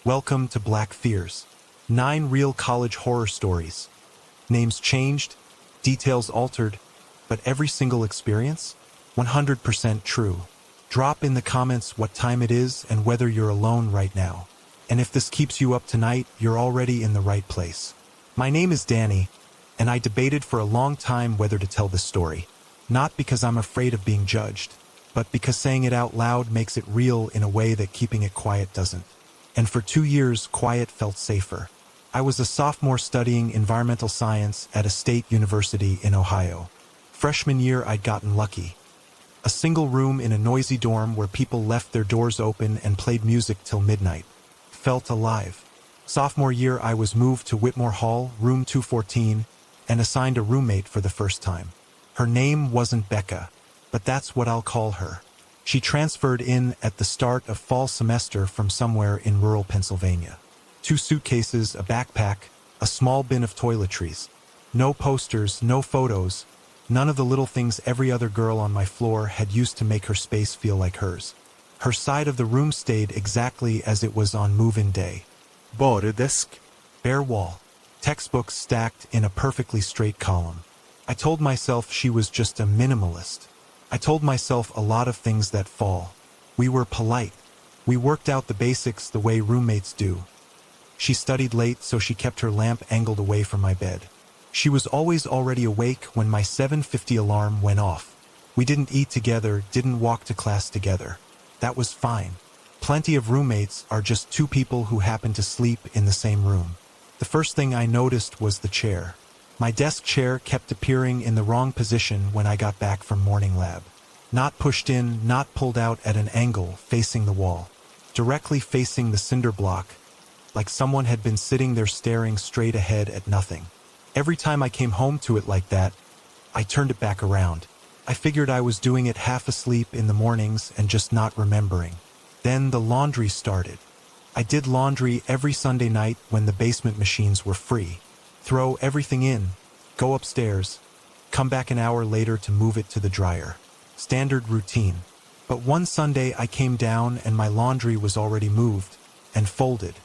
Welcome to Black Fears. 9 real college horror stories. Names changed, details altered, but every single experience? 100% true. Drop in the comments what time it is and whether you're alone right now. And if this keeps you up tonight, you're already in the right place. My name is Danny, and I debated for a long time whether to tell this story. Not because I'm afraid of being judged, but because saying it out loud makes it real in a way that keeping it quiet doesn't. And for 2 years, quiet felt safer. I was a sophomore studying environmental science at a state university in Ohio. Freshman year, I'd gotten lucky. A single room in a noisy dorm where people left their doors open and played music till midnight. Felt alive. Sophomore year, I was moved to Whitmore Hall, room 214, and assigned a roommate for the first time. Her name wasn't Becca, but that's what I'll call her. She transferred in at the start of fall semester from somewhere in rural Pennsylvania. 2 suitcases, a backpack, a small bin of toiletries. No posters, no photos, none of the little things every other girl on my floor had used to make her space feel like hers. Her side of the room stayed exactly as it was on move-in day. Bare desk. Bare wall. Textbooks stacked in a perfectly straight column. I told myself she was just a minimalist. I told myself a lot of things that fall. We were polite. We worked out the basics the way roommates do. She studied late, so she kept her lamp angled away from my bed. She was always already awake when my 7:50 alarm went off. We didn't eat together, didn't walk to class together. That was fine. Plenty of roommates are just 2 people who happen to sleep in the same room. The first thing I noticed was the chair. My desk chair kept appearing in the wrong position when I got back from morning lab. Not pushed in, not pulled out at an angle, facing the wall. Directly facing the cinder block, like someone had been sitting there staring straight ahead at nothing. Every time I came home to it like that, I turned it back around. I figured I was doing it half asleep in the mornings and just not remembering. Then the laundry started. I did laundry every Sunday night when the basement machines were free. Throw everything in, go upstairs, come back an hour later to move it to the dryer. Standard routine. But one Sunday I came down and my laundry was already moved and folded,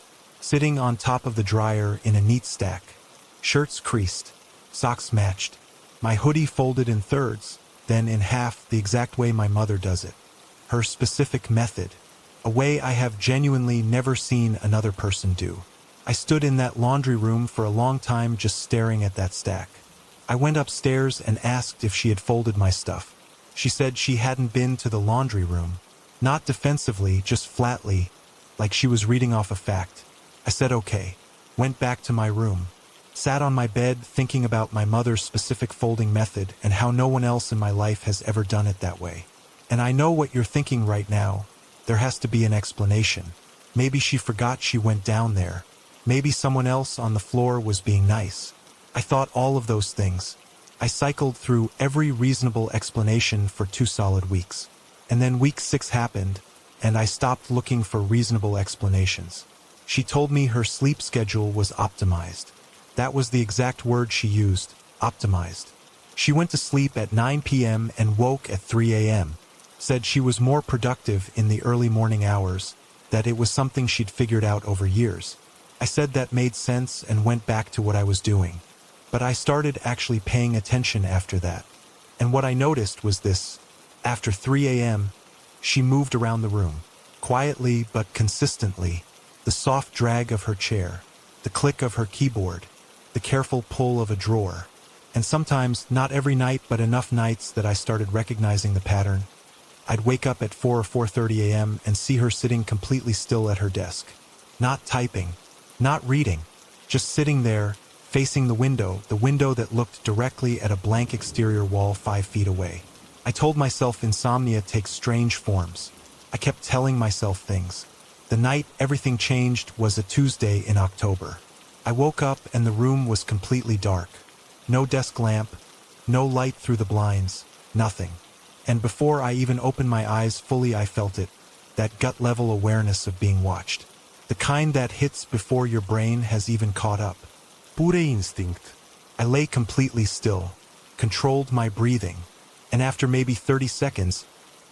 sitting on top of the dryer in a neat stack. Shirts creased, socks matched. My hoodie folded in thirds, then in half the exact way my mother does it. Her specific method, a way I have genuinely never seen another person do. I stood in that laundry room for a long time just staring at that stack. I went upstairs and asked if she had folded my stuff. She said she hadn't been to the laundry room. Not defensively, just flatly, like she was reading off a fact. I said okay, went back to my room, sat on my bed thinking about my mother's specific folding method and how no one else in my life has ever done it that way. And I know what you're thinking right now. There has to be an explanation. Maybe she forgot she went down there. Maybe someone else on the floor was being nice. I thought all of those things. I cycled through every reasonable explanation for 2 solid weeks. And then week 6 happened, and I stopped looking for reasonable explanations. She told me her sleep schedule was optimized. That was the exact word she used, optimized. She went to sleep at 9 p.m. and woke at 3 a.m. Said she was more productive in the early morning hours, that it was something she'd figured out over years. I said that made sense and went back to what I was doing. But I started actually paying attention after that. And what I noticed was this. After 3 a.m., she moved around the room, quietly but consistently, the soft drag of her chair, the click of her keyboard, the careful pull of a drawer. And sometimes, not every night, but enough nights that I started recognizing the pattern. I'd wake up at 4 or 4:30 a.m. and see her sitting completely still at her desk. Not typing. Not reading, just sitting there, facing the window that looked directly at a blank exterior wall 5 feet away. I told myself insomnia takes strange forms. I kept telling myself things. The night everything changed was a Tuesday in October. I woke up and the room was completely dark. No desk lamp, no light through the blinds, nothing. And before I even opened my eyes fully, I felt it, that gut-level awareness of being watched. The kind that hits before your brain has even caught up. Pure instinct. I lay completely still, controlled my breathing, and after maybe 30 seconds,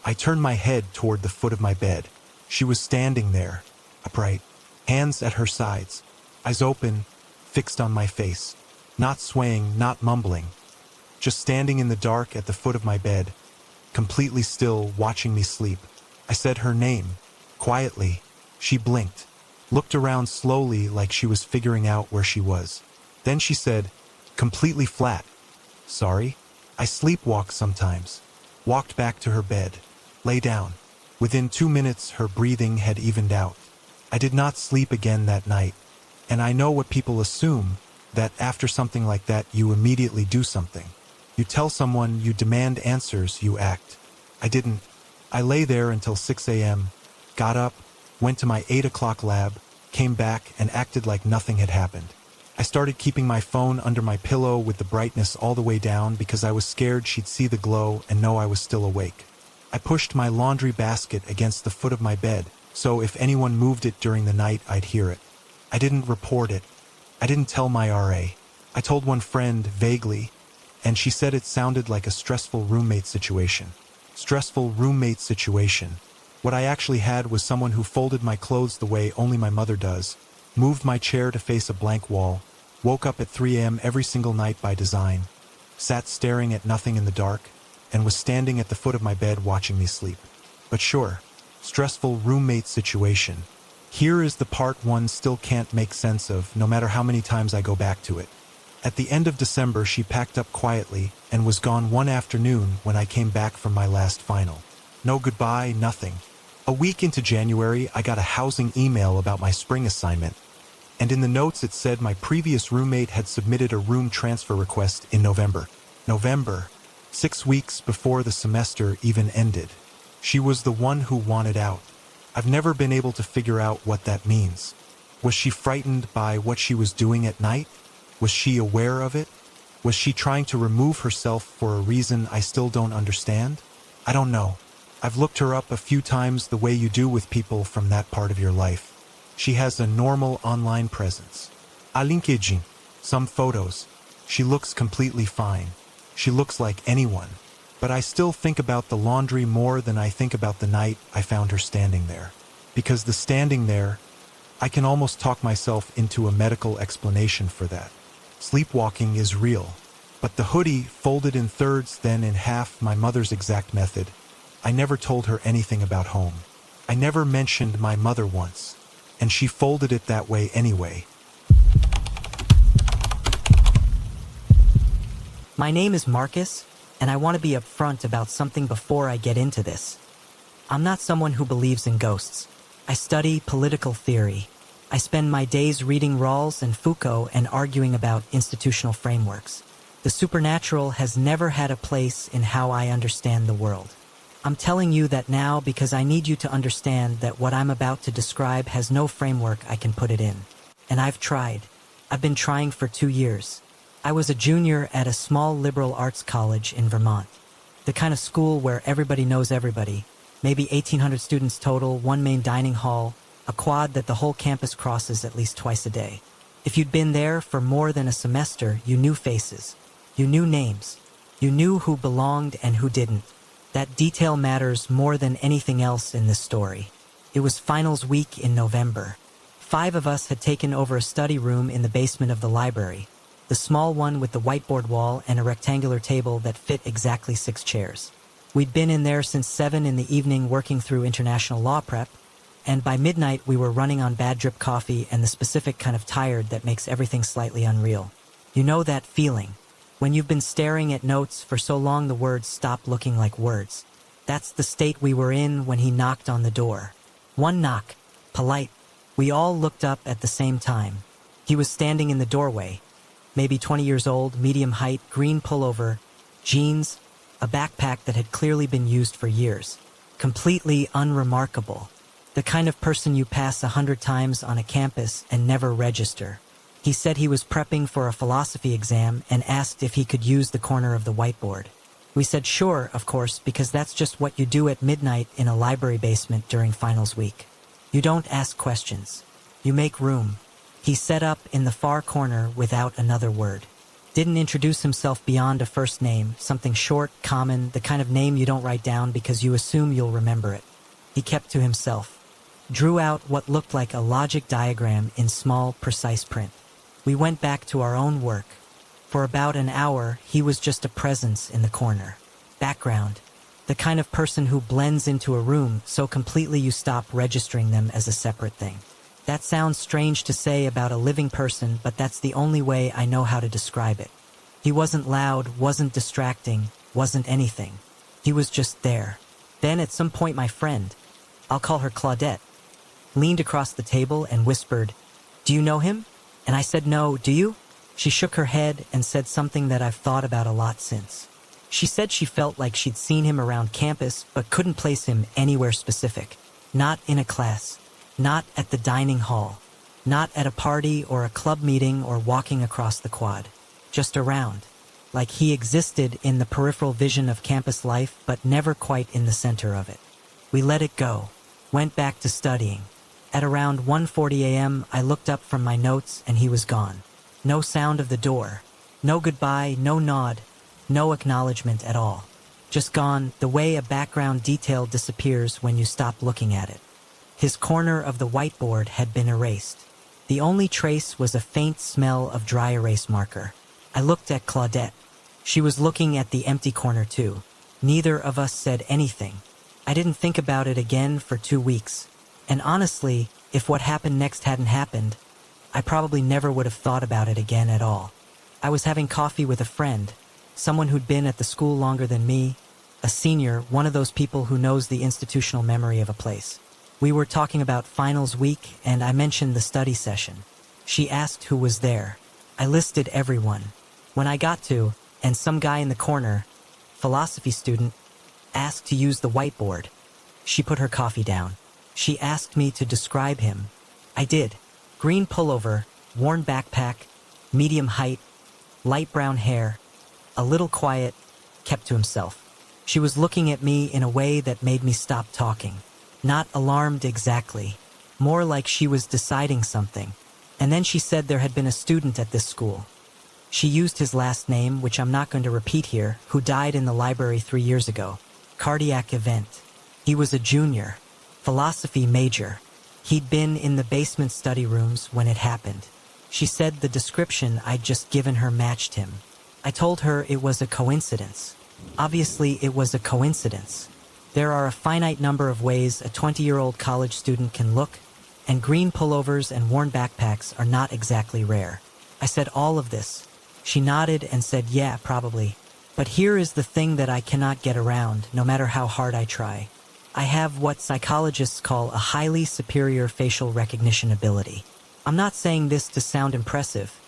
I turned my head toward the foot of my bed. She was standing there, upright, hands at her sides, eyes open, fixed on my face, not swaying, not mumbling, just standing in the dark at the foot of my bed, completely still, watching me sleep. I said her name, quietly. She blinked, looked around slowly like she was figuring out where she was. Then she said, completely flat, "Sorry." I sleepwalk sometimes. Walked back to her bed, lay down. Within 2 minutes, her breathing had evened out. I did not sleep again that night, and I know what people assume, that after something like that you immediately do something. You tell someone, you demand answers, you act. I didn't. I lay there until 6 a.m., got up, went to my 8 o'clock lab, came back and acted like nothing had happened. I started keeping my phone under my pillow with the brightness all the way down because I was scared she'd see the glow and know I was still awake. I pushed my laundry basket against the foot of my bed, so if anyone moved it during the night, I'd hear it. I didn't report it. I didn't tell my RA. I told one friend, vaguely, and she said it sounded like a stressful roommate situation. Stressful roommate situation. What I actually had was someone who folded my clothes the way only my mother does, moved my chair to face a blank wall, woke up at 3 a.m. every single night by design, sat staring at nothing in the dark, and was standing at the foot of my bed watching me sleep. But sure, stressful roommate situation. Here is the part one still can't make sense of, no matter how many times I go back to it. At the end of December, she packed up quietly and was gone one afternoon when I came back from my last final. No goodbye, nothing. A week into January, I got a housing email about my spring assignment, and in the notes it said my previous roommate had submitted a room transfer request in November. November, 6 weeks before the semester even ended. She was the one who wanted out. I've never been able to figure out what that means. Was she frightened by what she was doing at night? Was she aware of it? Was she trying to remove herself for a reason I still don't understand? I don't know. I've looked her up a few times the way you do with people from that part of your life. She has a normal online presence. A LinkedIn, some photos. She looks completely fine. She looks like anyone. But I still think about the laundry more than I think about the night I found her standing there. Because the standing there, I can almost talk myself into a medical explanation for that. Sleepwalking is real. But the hoodie, folded in thirds then in half, my mother's exact method. I never told her anything about home. I never mentioned my mother once. And she folded it that way anyway. My name is Marcus, and I want to be upfront about something before I get into this. I'm not someone who believes in ghosts. I study political theory. I spend my days reading Rawls and Foucault and arguing about institutional frameworks. The supernatural has never had a place in how I understand the world. I'm telling you that now because I need you to understand that what I'm about to describe has no framework I can put it in. And I've tried. I've been trying for 2 years. I was a junior at a small liberal arts college in Vermont. The kind of school where everybody knows everybody. Maybe 1,800 students total, one main dining hall, a quad that the whole campus crosses at least twice a day. If you'd been there for more than a semester, you knew faces. You knew names. You knew who belonged and who didn't. That detail matters more than anything else in this story. It was finals week in November. 5 of us had taken over a study room in the basement of the library, the small one with the whiteboard wall and a rectangular table that fit exactly 6 chairs. We'd been in there since 7 in the evening working through international law prep, and by midnight we were running on bad drip coffee and the specific kind of tired that makes everything slightly unreal. You know that feeling, when you've been staring at notes for so long the words stop looking like words. That's the state we were in when he knocked on the door. One knock, polite. We all looked up at the same time. He was standing in the doorway, maybe 20 years old, medium height, green pullover, jeans, a backpack that had clearly been used for years. Completely unremarkable. The kind of person you pass 100 times on a campus and never register. He said he was prepping for a philosophy exam and asked if he could use the corner of the whiteboard. We said sure, of course, because that's just what you do at midnight in a library basement during finals week. You don't ask questions. You make room. He sat up in the far corner without another word. Didn't introduce himself beyond a first name, something short, common, the kind of name you don't write down because you assume you'll remember it. He kept to himself. drew out what looked like a logic diagram in small, precise print. We went back to our own work. For about an hour, he was just a presence in the corner. Background. The kind of person who blends into a room so completely you stop registering them as a separate thing. That sounds strange to say about a living person, but that's the only way I know how to describe it. He wasn't loud, wasn't distracting, wasn't anything. He was just there. Then at some point my friend, I'll call her Claudette, leaned across the table and whispered, "Do you know him?" And I said, "No, do you?" She shook her head and said something that I've thought about a lot since. She said she felt like she'd seen him around campus but couldn't place him anywhere specific. Not in a class, not at the dining hall, not at a party or a club meeting or walking across the quad. Just around. Like he existed in the peripheral vision of campus life but never quite in the center of it. We let it go. Went back to studying. At around 1:40 a.m., I looked up from my notes and he was gone. No sound of the door. No goodbye, no nod, no acknowledgement at all. Just gone, the way a background detail disappears when you stop looking at it. His corner of the whiteboard had been erased. The only trace was a faint smell of dry erase marker. I looked at Claudette. She was looking at the empty corner too. Neither of us said anything. I didn't think about it again for 2 weeks. And honestly, if what happened next hadn't happened, I probably never would have thought about it again at all. I was having coffee with a friend, someone who'd been at the school longer than me, a senior, one of those people who knows the institutional memory of a place. We were talking about finals week, and I mentioned the study session. She asked who was there. I listed everyone. When I got to, and some guy in the corner, philosophy student, asked to use the whiteboard. She put her coffee down. She asked me to describe him. I did. Green pullover, worn backpack, medium height, light brown hair, a little quiet, kept to himself. She was looking at me in a way that made me stop talking. Not alarmed exactly, more like she was deciding something. And then she said there had been a student at this school. She used his last name, which I'm not going to repeat here, who died in the library 3 years ago. Cardiac event. He was a junior, philosophy major. He'd been in the basement study rooms when it happened. She said the description I'd just given her matched him. I told her it was a coincidence. Obviously, it was a coincidence. There are a finite number of ways a 20-year-old college student can look, and green pullovers and worn backpacks are not exactly rare. I said all of this. She nodded and said, "Yeah, probably. But here is the thing that I cannot get around, no matter how hard I try. I have what psychologists call a highly superior facial recognition ability. I'm not saying this to sound impressive.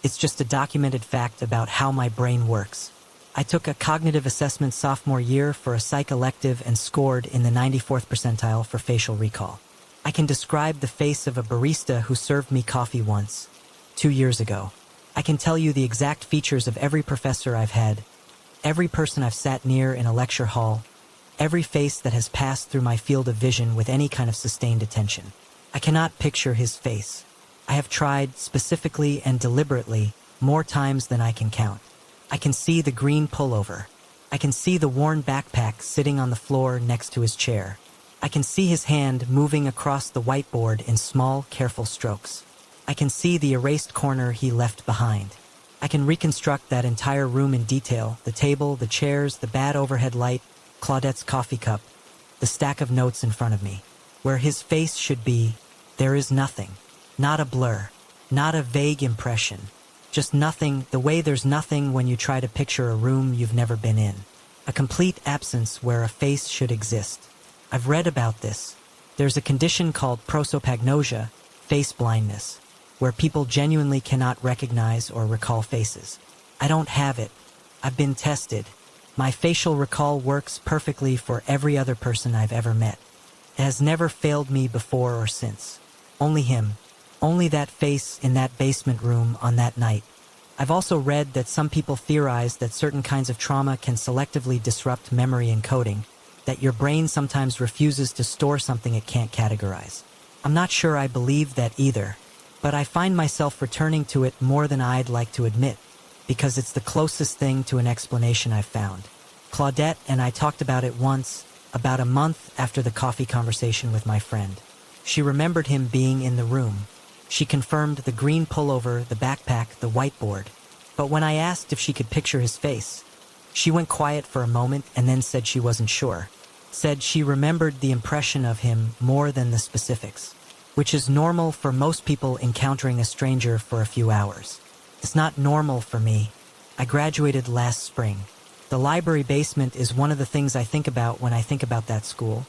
It's just a documented fact about how my brain works. I took a cognitive assessment sophomore year for a psych elective and scored in the 94th percentile for facial recall. I can describe the face of a barista who served me coffee once, 2 years ago. I can tell you the exact features of every professor I've had, every person I've sat near in a lecture hall, every face that has passed through my field of vision with any kind of sustained attention. I cannot picture his face. I have tried specifically and deliberately more times than I can count. I can see the green pullover. I can see the worn backpack sitting on the floor next to his chair. I can see his hand moving across the whiteboard in small, careful strokes. I can see the erased corner he left behind. I can reconstruct that entire room in detail, the table, the chairs, the bad overhead light, Claudette's coffee cup, the stack of notes in front of me. Where his face should be, there is nothing. Not a blur. Not a vague impression. Just nothing, the way there's nothing when you try to picture a room you've never been in. A complete absence where a face should exist. I've read about this. There's a condition called prosopagnosia, face blindness, where people genuinely cannot recognize or recall faces. I don't have it. I've been tested. My facial recall works perfectly for every other person I've ever met. It has never failed me before or since. Only him. Only that face in that basement room on that night. I've also read that some people theorize that certain kinds of trauma can selectively disrupt memory encoding, that your brain sometimes refuses to store something it can't categorize. I'm not sure I believe that either, but I find myself returning to it more than I'd like to admit, because it's the closest thing to an explanation I've found. Claudette and I talked about it once, about a month after the coffee conversation with my friend. She remembered him being in the room. She confirmed the green pullover, the backpack, the whiteboard. But when I asked if she could picture his face, she went quiet for a moment and then said she wasn't sure. Said she remembered the impression of him more than the specifics, which is normal for most people encountering a stranger for a few hours. It's not normal for me. I graduated last spring. The library basement is one of the things I think about when I think about that school,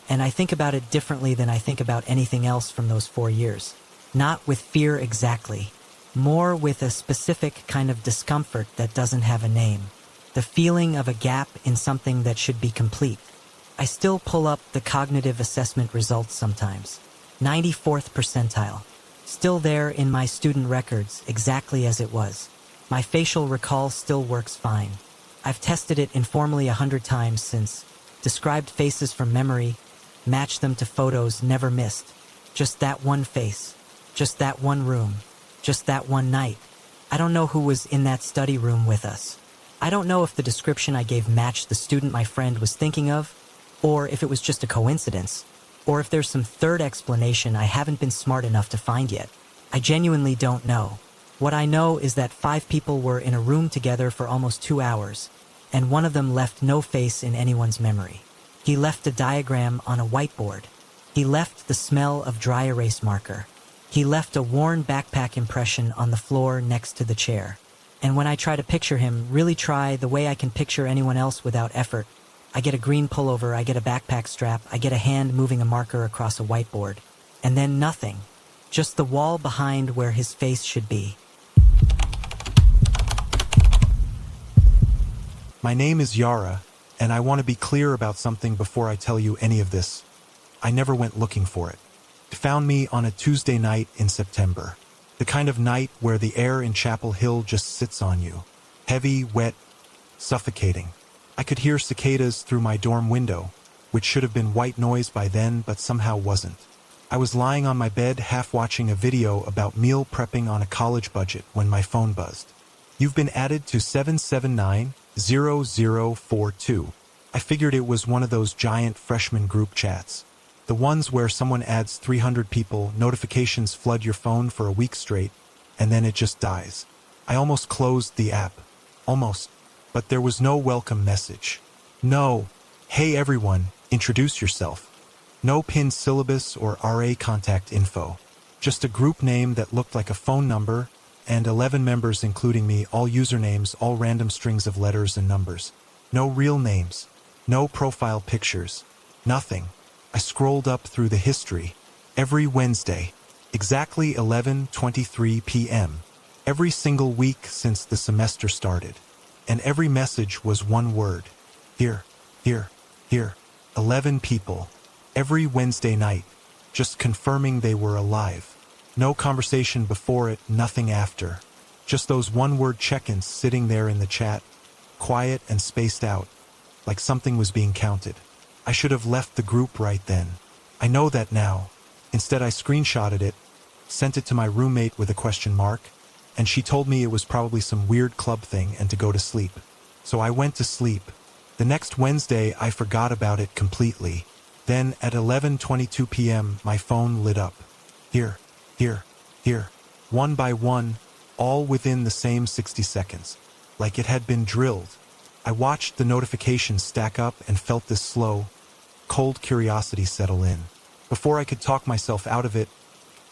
and I think about it differently than I think about anything else from those 4 years. Not with fear exactly, more with a specific kind of discomfort that doesn't have a name. The feeling of a gap in something that should be complete. I still pull up the cognitive assessment results sometimes. 94th percentile. Still there in my student records, exactly as it was. My facial recall still works fine. I've tested it informally 100 times since. Described faces from memory, matched them to photos, never missed. Just that one face. Just that one room. Just that one night. I don't know who was in that study room with us. I don't know if the description I gave matched the student my friend was thinking of, or if it was just a coincidence, or if there's some third explanation I haven't been smart enough to find yet. I genuinely don't know. What I know is that 5 people were in a room together for almost 2 hours, and one of them left no face in anyone's memory. He left a diagram on a whiteboard. He left the smell of dry erase marker. He left a worn backpack impression on the floor next to the chair. And when I try to picture him, really try the way I can picture anyone else without effort, I get a green pullover, I get a backpack strap, I get a hand moving a marker across a whiteboard. And then nothing. Just the wall behind where his face should be. My name is Yara, and I want to be clear about something before I tell you any of this. I never went looking for it. It found me on a Tuesday night in September. The kind of night where the air in Chapel Hill just sits on you. Heavy, wet, suffocating. I could hear cicadas through my dorm window, which should have been white noise by then, but somehow wasn't. I was lying on my bed half watching a video about meal prepping on a college budget when my phone buzzed. You've been added to 779-0042. I figured it was one of those giant freshman group chats. The ones where someone adds 300 people, notifications flood your phone for a week straight, and then it just dies. I almost closed the app. Almost. But there was no welcome message. No, hey everyone, introduce yourself. No pinned syllabus or RA contact info. Just a group name that looked like a phone number, and 11 members including me, all usernames, all random strings of letters and numbers. No real names. No profile pictures. Nothing. I scrolled up through the history. Every Wednesday, exactly 11:23 p.m. Every single week since the semester started. And every message was one word. Here, here, here. 11 people. Every Wednesday night. Just confirming they were alive. No conversation before it, nothing after. Just those one-word check-ins sitting there in the chat. Quiet and spaced out. Like something was being counted. I should have left the group right then. I know that now. Instead, I screenshotted it, sent it to my roommate with a question mark, and she told me it was probably some weird club thing and to go to sleep. So I went to sleep. The next Wednesday, I forgot about it completely. Then, at 11:22 p.m., my phone lit up. Here, here, here. One by one, all within the same 60 seconds. Like it had been drilled. I watched the notifications stack up and felt this slow, cold curiosity settle in. Before I could talk myself out of it,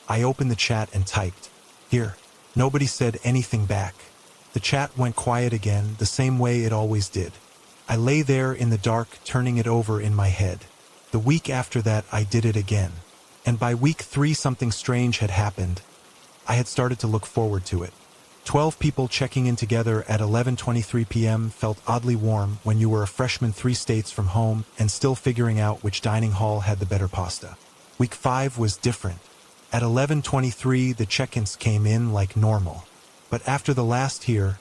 I opened the chat and typed, "Here." Nobody said anything back. The chat went quiet again, the same way it always did. I lay there in the dark, turning it over in my head. The week after that, I did it again. And by week 3, something strange had happened. I had started to look forward to it. 12 people checking in together at 11:23 p.m. felt oddly warm when you were a freshman 3 states from home and still figuring out which dining hall had the better pasta. Week 5 was different. At 11:23, the check-ins came in like normal. But after the last here,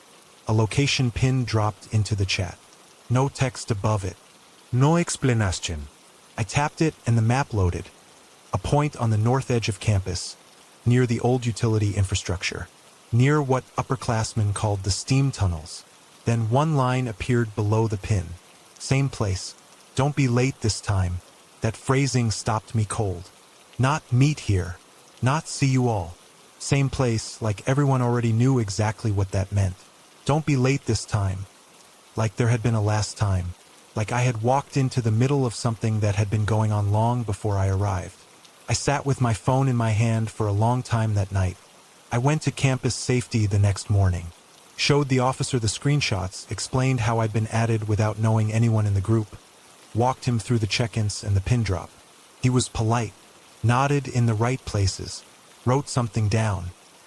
a location pin dropped into the chat. No text above it. No explanation. I tapped it and the map loaded. A point on the north edge of campus, near the old utility infrastructure. Near what upperclassmen called the steam tunnels. Then one line appeared below the pin. Same place. Don't be late this time. That phrasing stopped me cold. Not meet here. Not see you all. Same place, like everyone already knew exactly what that meant. Don't be late this time. Like there had been a last time. Like I had walked into the middle of something that had been going on long before I arrived. I sat with my phone in my hand for a long time that night. I went to campus safety the next morning. Showed the officer the screenshots, explained how I'd been added without knowing anyone in the group. Walked him through the check-ins and the pin drop. He was polite, nodded in the right places, wrote something down.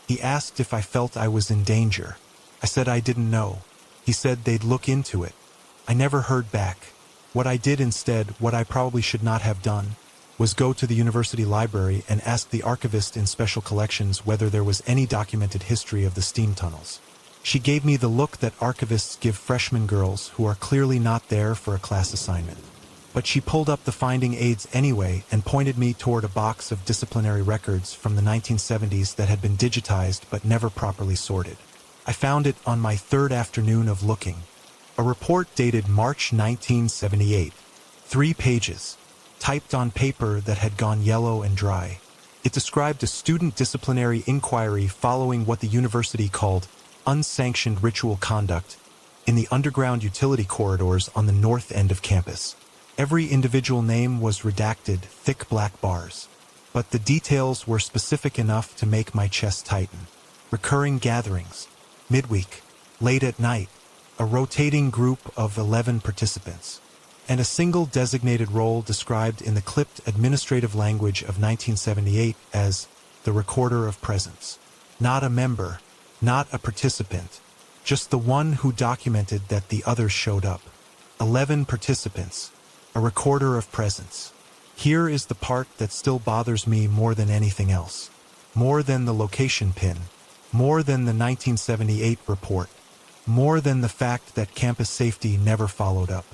He asked if I felt I was in danger. I said I didn't know. He said they'd look into it. I never heard back. What I did instead, what I probably should not have done, was go to the university library and ask the archivist in special collections whether there was any documented history of the steam tunnels. She gave me the look that archivists give freshman girls who are clearly not there for a class assignment. But she pulled up the finding aids anyway and pointed me toward a box of disciplinary records from the 1970s that had been digitized but never properly sorted. I found it on my third afternoon of looking. A report dated March 1978. 3 pages, typed on paper that had gone yellow and dry. It described a student disciplinary inquiry following what the university called unsanctioned ritual conduct in the underground utility corridors on the north end of campus. Every individual name was redacted, thick black bars. But the details were specific enough to make my chest tighten. Recurring gatherings, midweek, late at night, a rotating group of 11 participants, and a single designated role described in the clipped administrative language of 1978 as the recorder of presence. Not a member, not a participant, just the one who documented that the others showed up. 11 participants, a recorder of presence. Here is the part that still bothers me more than anything else. More than the location pin. More than the 1978 report. More than the fact that campus safety never followed up.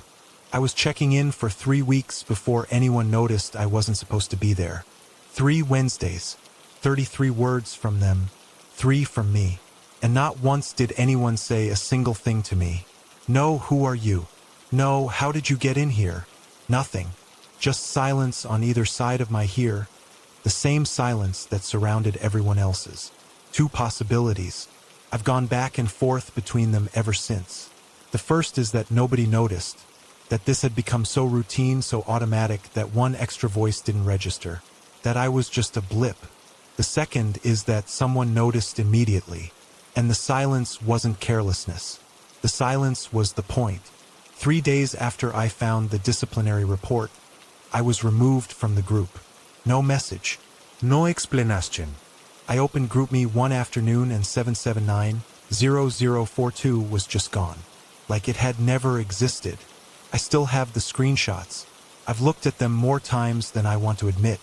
I was checking in for 3 weeks before anyone noticed I wasn't supposed to be there. 3 Wednesdays. 33 words from them. 3 from me. And not once did anyone say a single thing to me. No, who are you? No, how did you get in here? Nothing. Just silence on either side of my here. The same silence that surrounded everyone else's. 2 possibilities. I've gone back and forth between them ever since. The first is that nobody noticed. That this had become so routine, so automatic, that one extra voice didn't register. That I was just a blip. The second is that someone noticed immediately. And the silence wasn't carelessness. The silence was the point. 3 days after I found the disciplinary report, I was removed from the group. No message. No explanation. I opened GroupMe one afternoon and 779-0042 was just gone. Like it had never existed. I still have the screenshots. I've looked at them more times than I want to admit.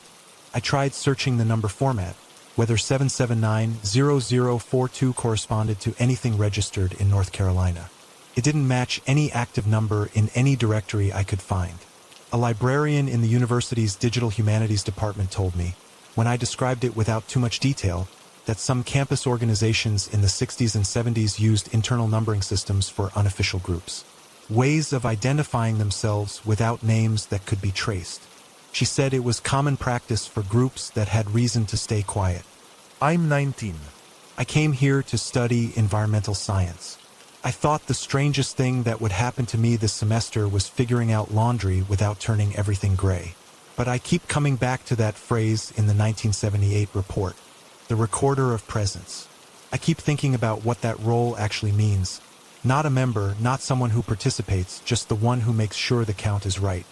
I tried searching the number format, whether 779-0042 corresponded to anything registered in North Carolina. It didn't match any active number in any directory I could find. A librarian in the university's digital humanities department told me, when I described it without too much detail, that some campus organizations in the 60s and 70s used internal numbering systems for unofficial groups. Ways of identifying themselves without names that could be traced. She said it was common practice for groups that had reason to stay quiet. I'm 19. I came here to study environmental science. I thought the strangest thing that would happen to me this semester was figuring out laundry without turning everything gray. But I keep coming back to that phrase in the 1978 report, the recorder of presence. I keep thinking about what that role actually means. Not a member, not someone who participates, just the one who makes sure the count is right.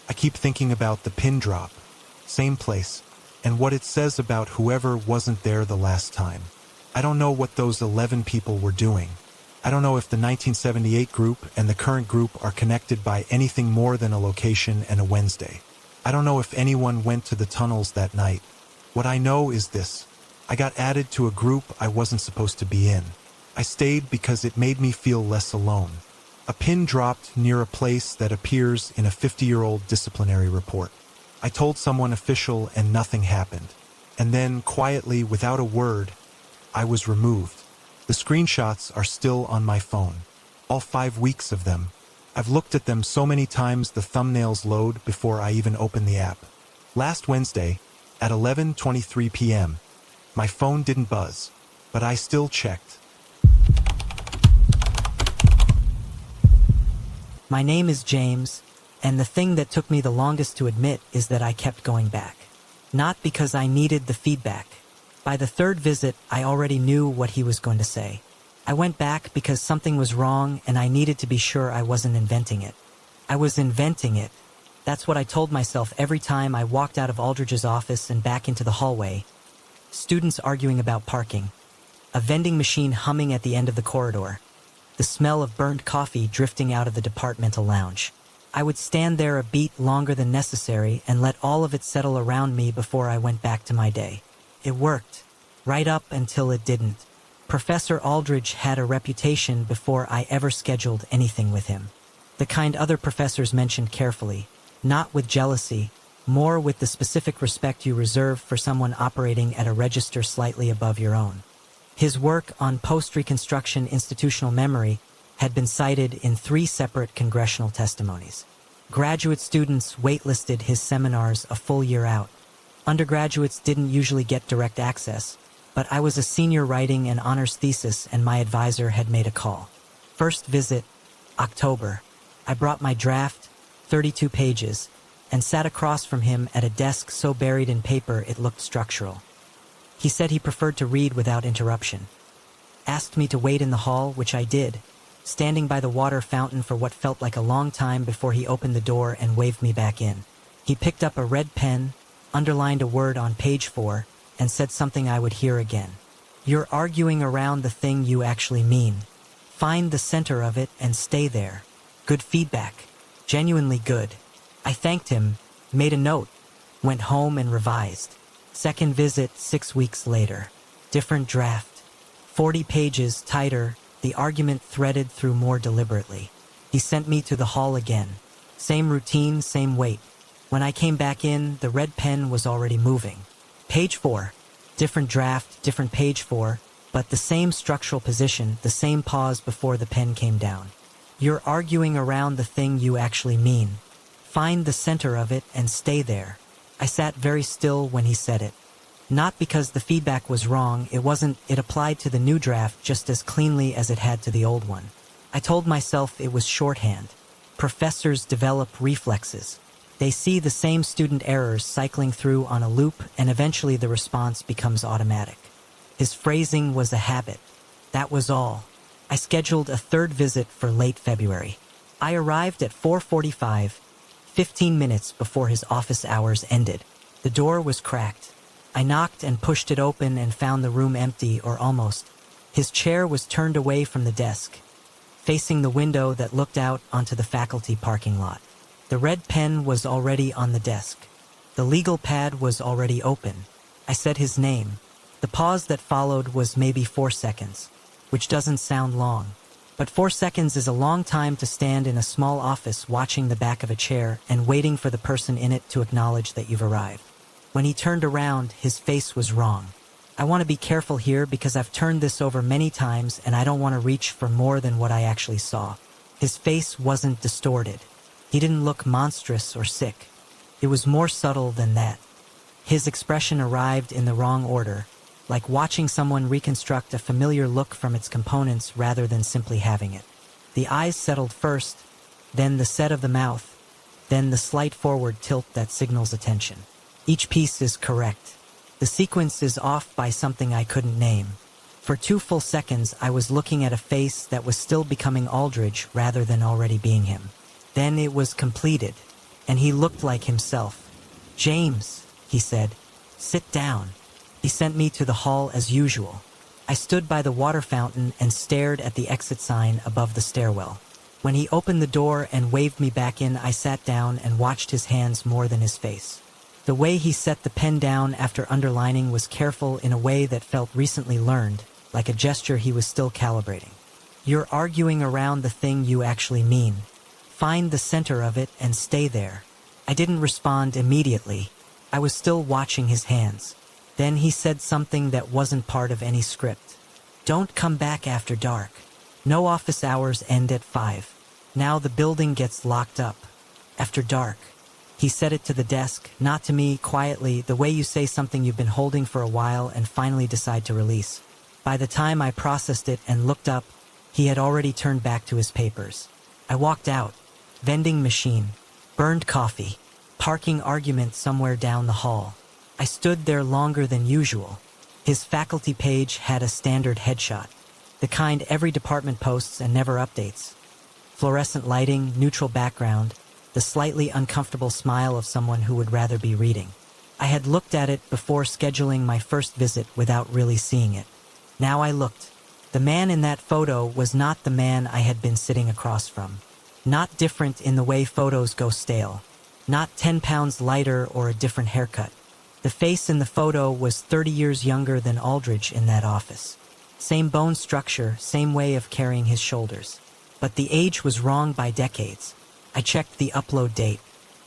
I keep thinking about the pin drop, same place, and what it says about whoever wasn't there the last time. I don't know what those 11 people were doing. I don't know if the 1978 group and the current group are connected by anything more than a location and a Wednesday. I don't know if anyone went to the tunnels that night. What I know is this. I got added to a group I wasn't supposed to be in. I stayed because it made me feel less alone. A pin dropped near a place that appears in a 50-year-old disciplinary report. I told someone official and nothing happened. And then, quietly, without a word, I was removed. The screenshots are still on my phone. All 5 weeks of them. I've looked at them so many times the thumbnails load before I even open the app. Last Wednesday, At 11:23 p.m., my phone didn't buzz, but I still checked. My name is James, and the thing that took me the longest to admit is that I kept going back. Not because I needed the feedback. By the third visit, I already knew what he was going to say. I went back because something was wrong and I needed to be sure I wasn't inventing it. I was inventing it. That's what I told myself every time I walked out of Aldridge's office and back into the hallway. Students arguing about parking. A vending machine humming at the end of the corridor. The smell of burned coffee drifting out of the departmental lounge. I would stand there a beat longer than necessary and let all of it settle around me before I went back to my day. It worked, right up until it didn't. Professor Aldridge had a reputation before I ever scheduled anything with him. The kind other professors mentioned carefully, not with jealousy, more with the specific respect you reserve for someone operating at a register slightly above your own. His work on post-Reconstruction institutional memory had been cited in 3 separate congressional testimonies. Graduate students waitlisted his seminars a full year out. Undergraduates didn't usually get direct access, but I was a senior writing an honors thesis and my advisor had made a call. First visit, October. I brought my draft, 32 pages, and sat across from him at a desk so buried in paper it looked structural. He said he preferred to read without interruption. Asked me to wait in the hall, which I did, standing by the water fountain for what felt like a long time before he opened the door and waved me back in. He picked up a red pen, underlined a word on page 4, and said something I would hear again. You're arguing around the thing you actually mean. Find the center of it and stay there. Good feedback. Genuinely good. I thanked him, made a note, went home and revised. Second visit 6 weeks later. Different draft. 40 pages tighter, the argument threaded through more deliberately. He sent me to the hall again. Same routine, same wait. When I came back in, the red pen was already moving. Page 4. Different draft, different page 4, but the same structural position, the same pause before the pen came down. You're arguing around the thing you actually mean. Find the center of it and stay there. I sat very still when he said it. Not because the feedback was wrong, it applied to the new draft just as cleanly as it had to the old one. I told myself it was shorthand. Professors develop reflexes. They see the same student errors cycling through on a loop and eventually the response becomes automatic. His phrasing was a habit. That was all. I scheduled a third visit for late February. I arrived at 4:45, 15 minutes before his office hours ended. The door was cracked. I knocked and pushed it open and found the room empty, or almost. His chair was turned away from the desk, facing the window that looked out onto the faculty parking lot. The red pen was already on the desk. The legal pad was already open. I said his name. The pause that followed was maybe 4 seconds, which doesn't sound long. But 4 seconds is a long time to stand in a small office watching the back of a chair and waiting for the person in it to acknowledge that you've arrived. When he turned around, his face was wrong. I want to be careful here because I've turned this over many times and I don't want to reach for more than what I actually saw. His face wasn't distorted. He didn't look monstrous or sick. It was more subtle than that. His expression arrived in the wrong order, like watching someone reconstruct a familiar look from its components rather than simply having it. The eyes settled first, then the set of the mouth, then the slight forward tilt that signals attention. Each piece is correct. The sequence is off by something I couldn't name. For 2 full seconds, I was looking at a face that was still becoming Aldridge rather than already being him. Then it was completed, and he looked like himself. "James," he said, "sit down." He sent me to the hall as usual. I stood by the water fountain and stared at the exit sign above the stairwell. When he opened the door and waved me back in, I sat down and watched his hands more than his face. The way he set the pen down after underlining was careful in a way that felt recently learned, like a gesture he was still calibrating. You're arguing around the thing you actually mean. Find the center of it and stay there. I didn't respond immediately. I was still watching his hands. Then he said something that wasn't part of any script. Don't come back after dark. No office hours end at 5. Now the building gets locked up. After dark. He said it to the desk, not to me, quietly, the way you say something you've been holding for a while and finally decide to release. By the time I processed it and looked up, he had already turned back to his papers. I walked out. Vending machine. Burned coffee. Parking argument somewhere down the hall. I stood there longer than usual. His faculty page had a standard headshot. The kind every department posts and never updates. Fluorescent lighting, neutral background, the slightly uncomfortable smile of someone who would rather be reading. I had looked at it before scheduling my first visit without really seeing it. Now I looked. The man in that photo was not the man I had been sitting across from. Not different in the way photos go stale. Not 10 pounds lighter or a different haircut. The face in the photo was 30 years younger than Aldridge in that office. Same bone structure, same way of carrying his shoulders. But the age was wrong by decades. I checked the upload date.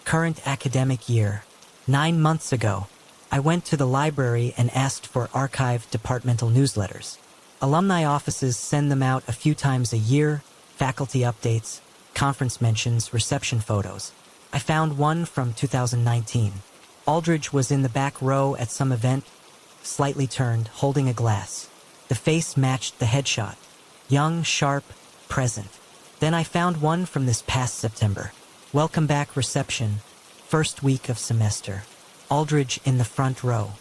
Current academic year. 9 months ago. I went to the library and asked for archived departmental newsletters. Alumni offices send them out a few times a year, faculty updates, conference mentions, reception photos. I found one from 2019. Aldridge was in the back row at some event, slightly turned, holding a glass. The face matched the headshot. Young, sharp, present. Then I found one from this past September. Welcome back reception, first week of semester. Aldridge in the front row.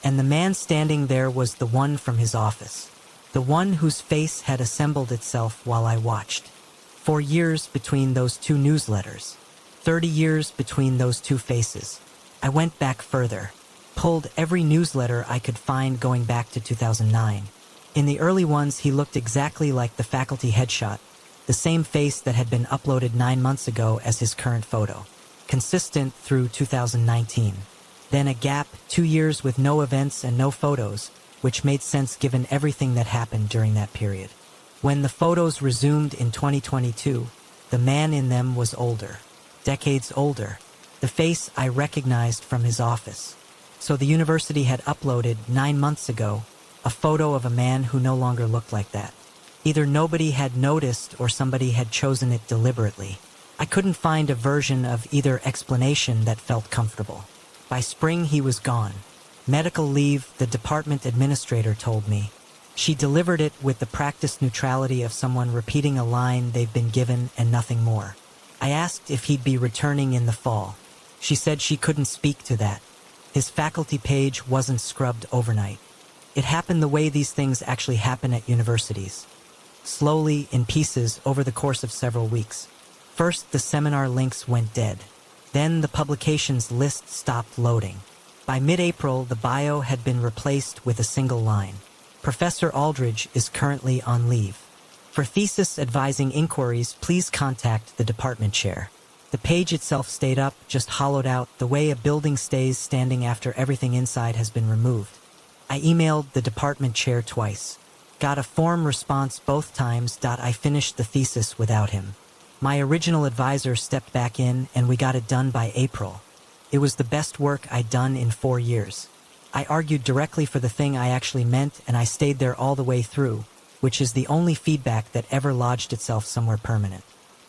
And the man standing there was the one from his office. The one whose face had assembled itself while I watched. 4 years between those two newsletters. 30 years between those two faces. I went back further. Pulled every newsletter I could find going back to 2009. In the early ones, he looked exactly like the faculty headshot. The same face that had been uploaded 9 months ago as his current photo. Consistent through 2019. Then a gap, 2 years with no events and no photos, which made sense given everything that happened during that period. When the photos resumed in 2022, the man in them was older. Decades older. The face I recognized from his office. So the university had uploaded 9 months ago a photo of a man who no longer looked like that. Either nobody had noticed or somebody had chosen it deliberately. I couldn't find a version of either explanation that felt comfortable. By spring, he was gone. Medical leave, the department administrator told me. She delivered it with the practiced neutrality of someone repeating a line they've been given and nothing more. I asked if he'd be returning in the fall. She said she couldn't speak to that. His faculty page wasn't scrubbed overnight. It happened the way these things actually happen at universities. Slowly, in pieces, over the course of several weeks. First, the seminar links went dead. Then the publications list stopped loading. By mid-April, the bio had been replaced with a single line. Professor Aldridge is currently on leave. For thesis advising inquiries, please contact the department chair. The page itself stayed up, just hollowed out, the way a building stays standing after everything inside has been removed. I emailed the department chair twice. Got a form response both times. I finished the thesis without him. My original advisor stepped back in and we got it done by April. It was the best work I'd done in 4 years. I argued directly for the thing I actually meant and I stayed there all the way through, which is the only feedback that ever lodged itself somewhere permanent.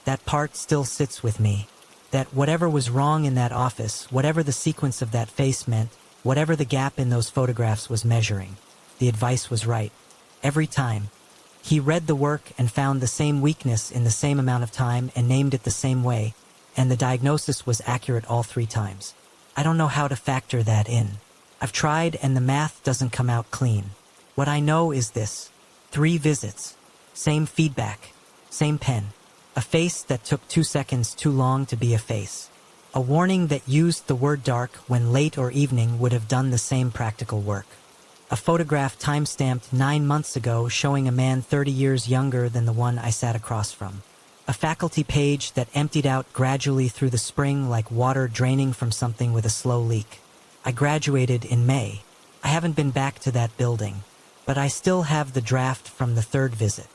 That part still sits with me. That whatever was wrong in that office, whatever the sequence of that face meant, whatever the gap in those photographs was measuring, the advice was right. Every time. He read the work and found the same weakness in the same amount of time and named it the same way, and the diagnosis was accurate all 3 times. I don't know how to factor that in. I've tried and the math doesn't come out clean. What I know is this. 3 visits. Same feedback. Same pen. A face that took 2 seconds too long to be a face. A warning that used the word dark when late or evening would have done the same practical work. A photograph time-stamped 9 months ago showing a man 30 years younger than the one I sat across from. A faculty page that emptied out gradually through the spring like water draining from something with a slow leak. I graduated in May. I haven't been back to that building, but I still have the draft from the 3rd visit.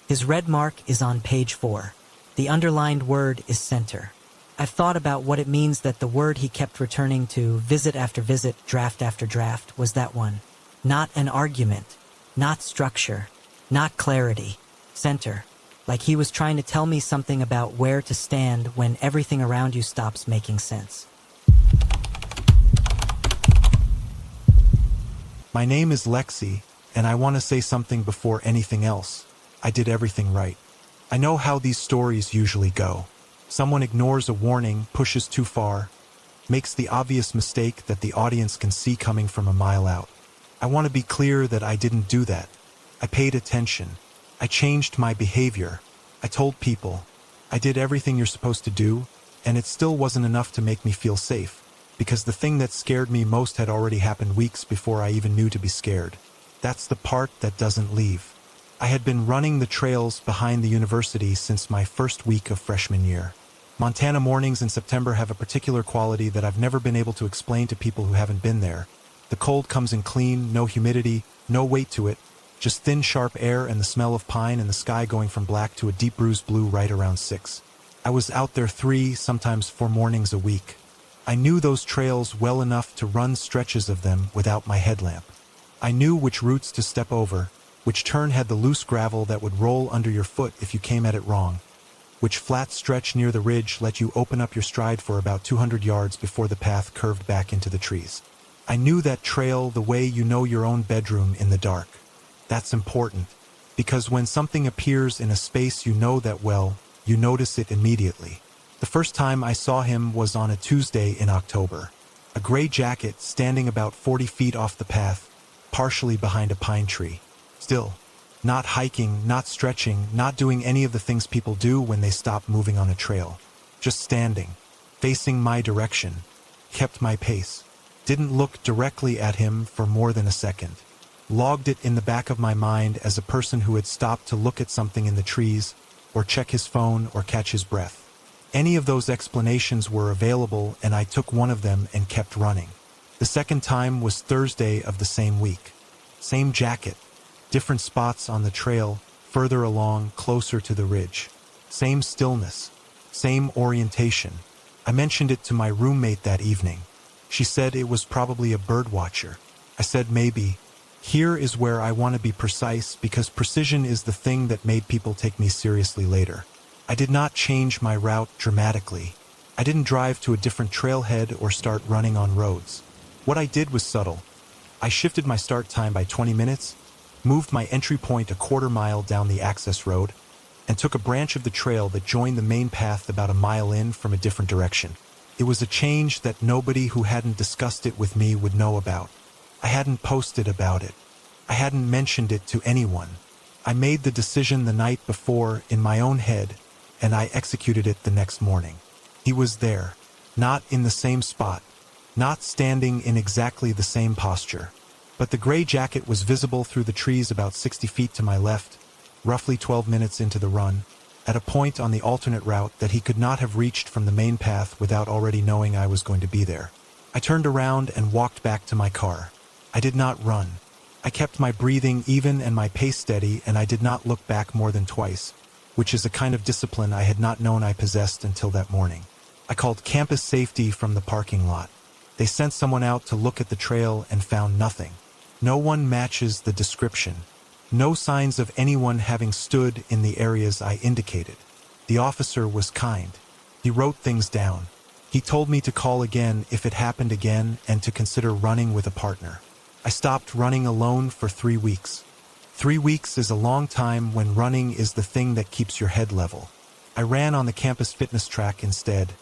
His red mark is on page 4. The underlined word is center. I've thought about what it means that the word he kept returning to, visit after visit, draft after draft, was that one. Not an argument, not structure, not clarity, center. Like he was trying to tell me something about where to stand when everything around you stops making sense. My name is Lexi, and I want to say something before anything else. I did everything right. I know how these stories usually go. Someone ignores a warning, pushes too far, makes the obvious mistake that the audience can see coming from a mile out. I want to be clear that I didn't do that. I paid attention. I changed my behavior. I told people. I did everything you're supposed to do, and it still wasn't enough to make me feel safe, because the thing that scared me most had already happened weeks before I even knew to be scared. That's the part that doesn't leave. I had been running the trails behind the university since my first week of freshman year. Montana mornings in September have a particular quality that I've never been able to explain to people who haven't been there. The cold comes in clean, no humidity, no weight to it, just thin, sharp air and the smell of pine and the sky going from black to a deep bruised blue right around 6. I was out there 3, sometimes 4 mornings a week. I knew those trails well enough to run stretches of them without my headlamp. I knew which routes to step over, which turn had the loose gravel that would roll under your foot if you came at it wrong, which flat stretch near the ridge let you open up your stride for about 200 yards before the path curved back into the trees. I knew that trail the way you know your own bedroom in the dark. That's important, because when something appears in a space you know that well, you notice it immediately. The first time I saw him was on a Tuesday in October. A gray jacket standing about 40 feet off the path, partially behind a pine tree. Still, not hiking, not stretching, not doing any of the things people do when they stop moving on a trail. Just standing, facing my direction, kept my pace. Didn't look directly at him for more than a second. Logged it in the back of my mind as a person who had stopped to look at something in the trees, or check his phone, or catch his breath. Any of those explanations were available, and I took one of them and kept running. The second time was Thursday of the same week. Same jacket, different spots on the trail, further along, closer to the ridge. Same stillness, same orientation. I mentioned it to my roommate that evening. She said it was probably a bird watcher. I said maybe. Here is where I want to be precise, because precision is the thing that made people take me seriously later. I did not change my route dramatically. I didn't drive to a different trailhead or start running on roads. What I did was subtle. I shifted my start time by 20 minutes, moved my entry point a quarter mile down the access road, and took a branch of the trail that joined the main path about a mile in from a different direction. It was a change that nobody who hadn't discussed it with me would know about. I hadn't posted about it. I hadn't mentioned it to anyone. I made the decision the night before in my own head, and I executed it the next morning. He was there, not in the same spot, not standing in exactly the same posture, but the gray jacket was visible through the trees about 60 feet to my left, roughly 12 minutes into the run, at a point on the alternate route that he could not have reached from the main path without already knowing I was going to be there. I turned around and walked back to my car. I did not run. I kept my breathing even and my pace steady, and I did not look back more than twice, which is a kind of discipline I had not known I possessed until that morning. I called campus safety from the parking lot. They sent someone out to look at the trail and found nothing. No one matches the description. No signs of anyone having stood in the areas I indicated. The officer was kind. He wrote things down. He told me to call again if it happened again and to consider running with a partner. I stopped running alone for 3 weeks. 3 weeks is a long time when running is the thing that keeps your head level. I ran on the campus fitness track instead,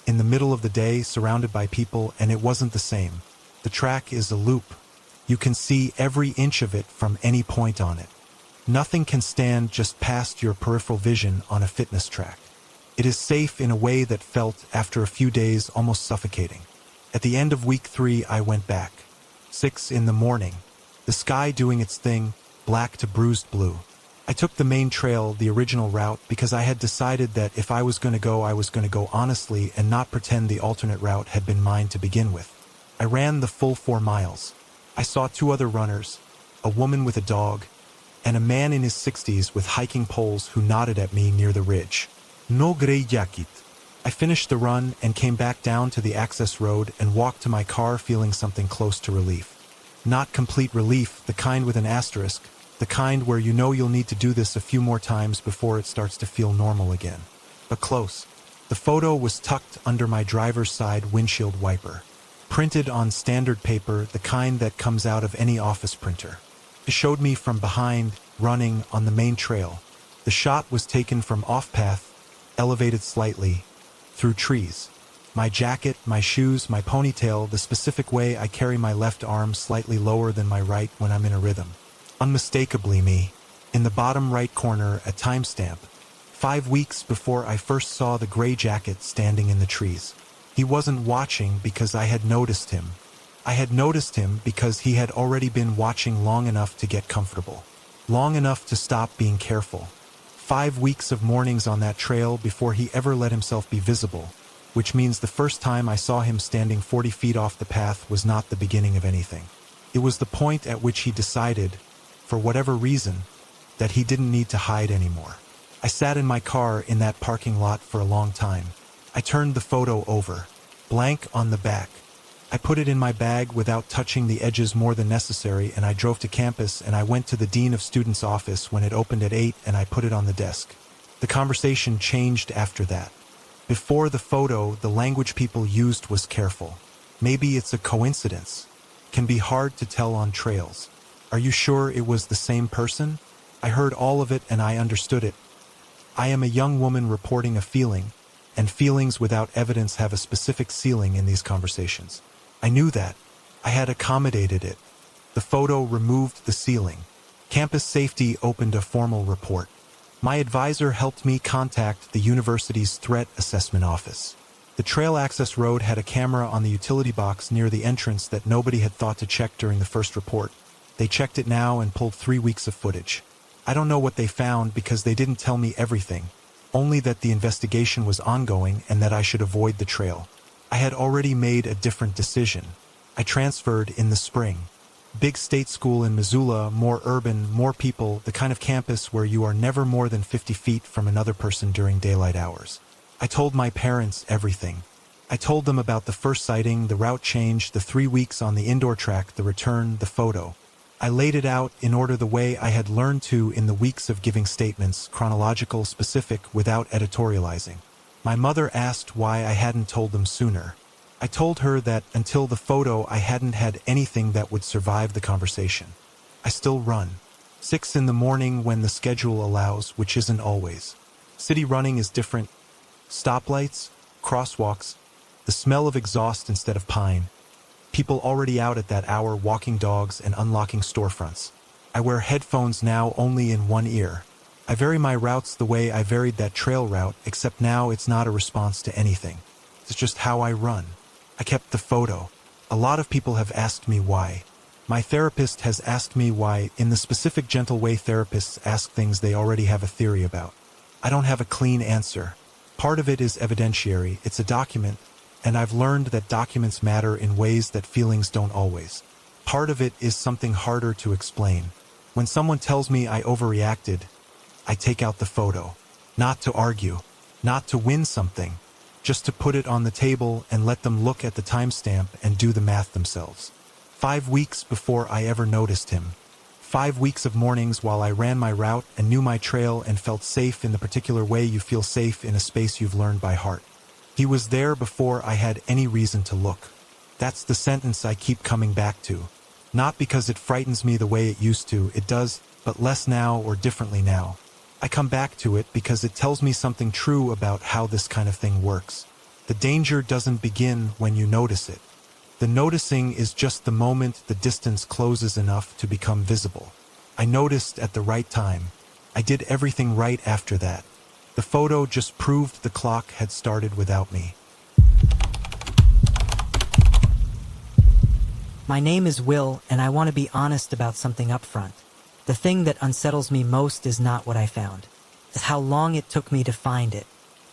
in the middle of the day, surrounded by people, and it wasn't the same. The track is a loop. You can see every inch of it from any point on it. Nothing can stand just past your peripheral vision on a fitness track. It is safe in a way that felt, after a few days, almost suffocating. At the end of week 3, I went back. 6 in the morning. The sky doing its thing, black to bruised blue. I took the main trail, the original route, because I had decided that if I was going to go, I was going to go honestly and not pretend the alternate route had been mine to begin with. I ran the full 4 miles. I saw 2 other runners, a woman with a dog, and a man in his 60s with hiking poles who nodded at me near the ridge. No gray jacket. I finished the run and came back down to the access road and walked to my car feeling something close to relief. Not complete relief, the kind with an asterisk, the kind where you know you'll need to do this a few more times before it starts to feel normal again. But close. The photo was tucked under my driver's side windshield wiper. printed on standard paper, the kind that comes out of any office printer. It showed me from behind, running on the main trail. The shot was taken from off-path, elevated slightly, through trees. My jacket, my shoes, my ponytail, the specific way I carry my left arm slightly lower than my right when I'm in a rhythm. Unmistakably me. In the bottom right corner, a timestamp. 5 weeks before I first saw the gray jacket standing in the trees. He wasn't watching because I had noticed him. I had noticed him because he had already been watching long enough to get comfortable. Long enough to stop being careful. 5 weeks of mornings on that trail before he ever let himself be visible, which means the first time I saw him standing 40 feet off the path was not the beginning of anything. It was the point at which he decided, for whatever reason, that he didn't need to hide anymore. I sat in my car in that parking lot for a long time. I turned the photo over, blank on the back. I put it in my bag without touching the edges more than necessary, and I drove to campus and I went to the Dean of Students' office when it opened at 8 and I put it on the desk. The conversation changed after that. Before the photo, the language people used was careful. Maybe it's a coincidence. Can be hard to tell on trails. Are you sure it was the same person? I heard all of it and I understood it. I am a young woman reporting a feeling, and feelings without evidence have a specific ceiling in these conversations. I knew that. I had accommodated it. The photo removed the ceiling. Campus safety opened a formal report. My advisor helped me contact the university's threat assessment office. The trail access road had a camera on the utility box near the entrance that nobody had thought to check during the first report. They checked it now and pulled 3 weeks of footage. I don't know what they found because they didn't tell me everything, only that the investigation was ongoing and that I should avoid the trail. I had already made a different decision. I transferred in the spring. Big state school in Missoula, more urban, more people, the kind of campus where you are never more than 50 feet from another person during daylight hours. I told my parents everything. I told them about the first sighting, the route change, the 3 weeks on the indoor track, the return, the photo. I laid it out in order the way I had learned to in the weeks of giving statements, chronological, specific, without editorializing. My mother asked why I hadn't told them sooner. I told her that until the photo I hadn't had anything that would survive the conversation. I still run. 6 in the morning when the schedule allows, which isn't always. City running is different. Stoplights, crosswalks, the smell of exhaust instead of pine. People already out at that hour walking dogs and unlocking storefronts. I wear headphones now only in one ear. I vary my routes the way I varied that trail route, except now it's not a response to anything. It's just how I run. I kept the photo. A lot of people have asked me why. My therapist has asked me why, in the specific gentle way therapists ask things they already have a theory about. I don't have a clean answer. Part of it is evidentiary, it's a document, and I've learned that documents matter in ways that feelings don't always. Part of it is something harder to explain. When someone tells me I overreacted, I take out the photo. Not to argue, not to win something, just to put it on the table and let them look at the timestamp and do the math themselves. 5 weeks before I ever noticed him. 5 weeks of mornings while I ran my route and knew my trail and felt safe in the particular way you feel safe in a space you've learned by heart. He was there before I had any reason to look. That's the sentence I keep coming back to. Not because it frightens me the way it used to, it does, but less now or differently now. I come back to it because it tells me something true about how this kind of thing works. The danger doesn't begin when you notice it. The noticing is just the moment the distance closes enough to become visible. I noticed at the right time. I did everything right after that. The photo just proved the clock had started without me. My name is Will, and I want to be honest about something up front. The thing that unsettles me most is not what I found. It's how long it took me to find it.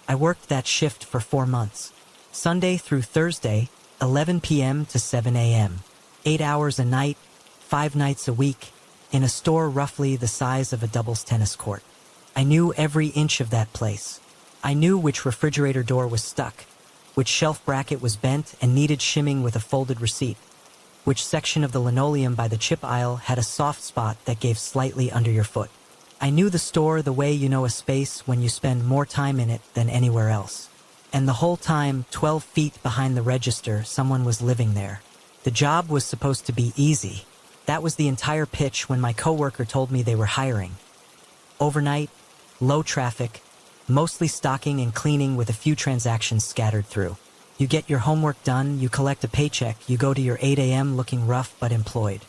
I worked that shift for 4 months. Sunday through Thursday, 11 p.m. to 7 a.m. 8 hours a night, 5 nights a week, in a store roughly the size of a doubles tennis court. I knew every inch of that place. I knew which refrigerator door was stuck, which shelf bracket was bent and needed shimming with a folded receipt, which section of the linoleum by the chip aisle had a soft spot that gave slightly under your foot. I knew the store the way you know a space when you spend more time in it than anywhere else. And the whole time, 12 feet behind the register, someone was living there. The job was supposed to be easy. That was the entire pitch when my coworker told me they were hiring. Overnight, low traffic, mostly stocking and cleaning with a few transactions scattered through. You get your homework done, you collect a paycheck, you go to your 8 a.m. looking rough but employed.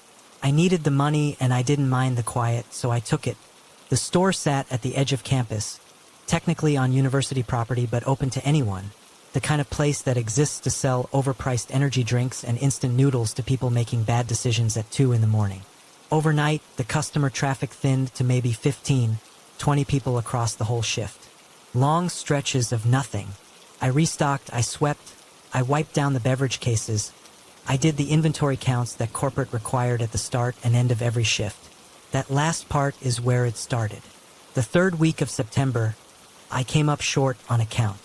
I needed the money and I didn't mind the quiet, so I took it. The store sat at the edge of campus, technically on university property but open to anyone. The kind of place that exists to sell overpriced energy drinks and instant noodles to people making bad decisions at 2 in the morning. Overnight, the customer traffic thinned to maybe 15, 20 people across the whole shift. Long stretches of nothing. I restocked, I swept, I wiped down the beverage cases. I did the inventory counts that corporate required at the start and end of every shift. That last part is where it started. The third week of September, I came up short on a count.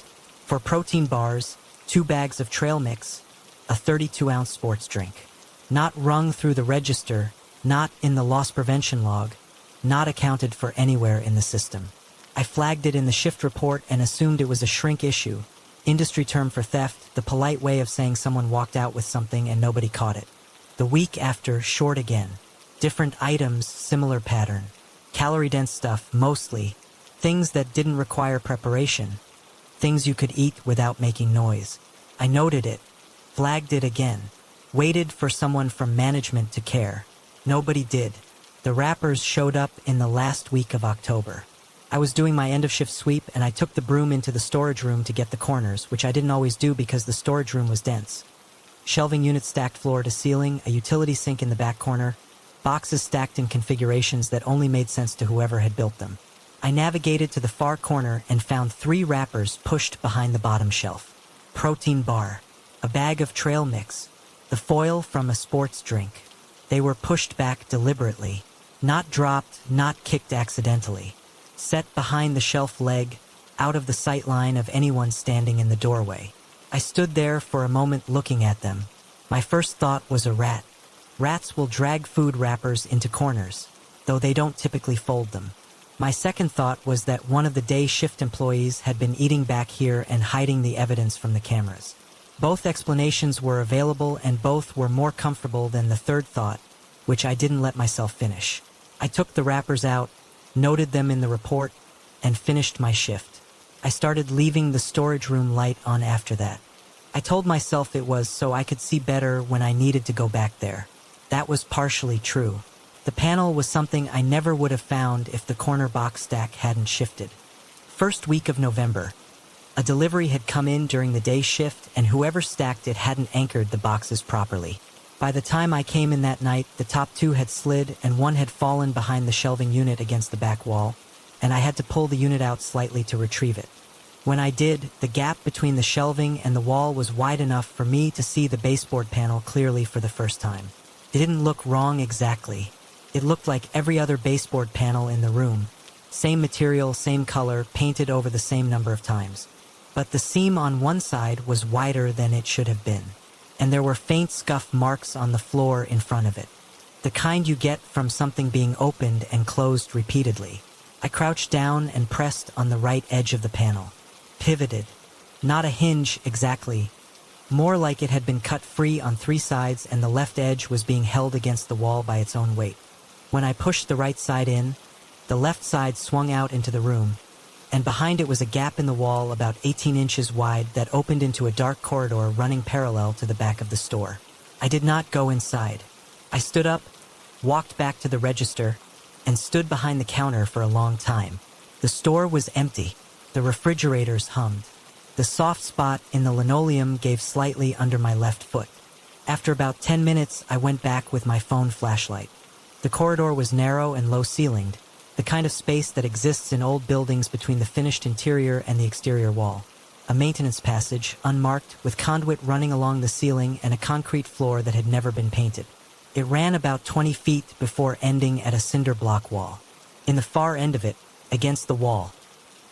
For protein bars, 2 bags of trail mix, a 32-ounce sports drink. Not rung through the register, not in the loss prevention log, not accounted for anywhere in the system. I flagged it in the shift report and assumed it was a shrink issue, industry term for theft, the polite way of saying someone walked out with something and nobody caught it. The week after, short again. Different items, similar pattern. Calorie-dense stuff, mostly. Things that didn't require preparation. Things you could eat without making noise. I noted it, flagged it again, waited for someone from management to care. Nobody did. The wrappers showed up in the last week of October. I was doing my end-of-shift sweep and I took the broom into the storage room to get the corners, which I didn't always do because the storage room was dense. Shelving units stacked floor to ceiling, a utility sink in the back corner, boxes stacked in configurations that only made sense to whoever had built them. I navigated to the far corner and found 3 wrappers pushed behind the bottom shelf. Protein bar, a bag of trail mix, the foil from a sports drink. They were pushed back deliberately, not dropped, not kicked accidentally. Set behind the shelf leg, out of the sight line of anyone standing in the doorway. I stood there for a moment looking at them. My first thought was a rat. Rats will drag food wrappers into corners, though they don't typically fold them. My second thought was that one of the day shift employees had been eating back here and hiding the evidence from the cameras. Both explanations were available and both were more comfortable than the third thought, which I didn't let myself finish. I took the wrappers out, noted them in the report, and finished my shift. I started leaving the storage room light on after that. I told myself it was so I could see better when I needed to go back there. That was partially true. The panel was something I never would have found if the corner box stack hadn't shifted. First week of November. A delivery had come in during the day shift and whoever stacked it hadn't anchored the boxes properly. By the time I came in that night, the top 2 had slid and one had fallen behind the shelving unit against the back wall, and I had to pull the unit out slightly to retrieve it. When I did, the gap between the shelving and the wall was wide enough for me to see the baseboard panel clearly for the first time. It didn't look wrong exactly. It looked like every other baseboard panel in the room. Same material, same color, painted over the same number of times. But the seam on one side was wider than it should have been, and there were faint scuff marks on the floor in front of it. The kind you get from something being opened and closed repeatedly. I crouched down and pressed on the right edge of the panel. Pivoted. Not a hinge exactly. More like it had been cut free on 3 sides and the left edge was being held against the wall by its own weight. When I pushed the right side in, the left side swung out into the room, and behind it was a gap in the wall about 18 inches wide that opened into a dark corridor running parallel to the back of the store. I did not go inside. I stood up, walked back to the register, and stood behind the counter for a long time. The store was empty. The refrigerators hummed. The soft spot in the linoleum gave slightly under my left foot. After about 10 minutes, I went back with my phone flashlight. The corridor was narrow and low-ceilinged, the kind of space that exists in old buildings between the finished interior and the exterior wall. A maintenance passage, unmarked, with conduit running along the ceiling and a concrete floor that had never been painted. It ran about 20 feet before ending at a cinder block wall. In the far end of it, against the wall,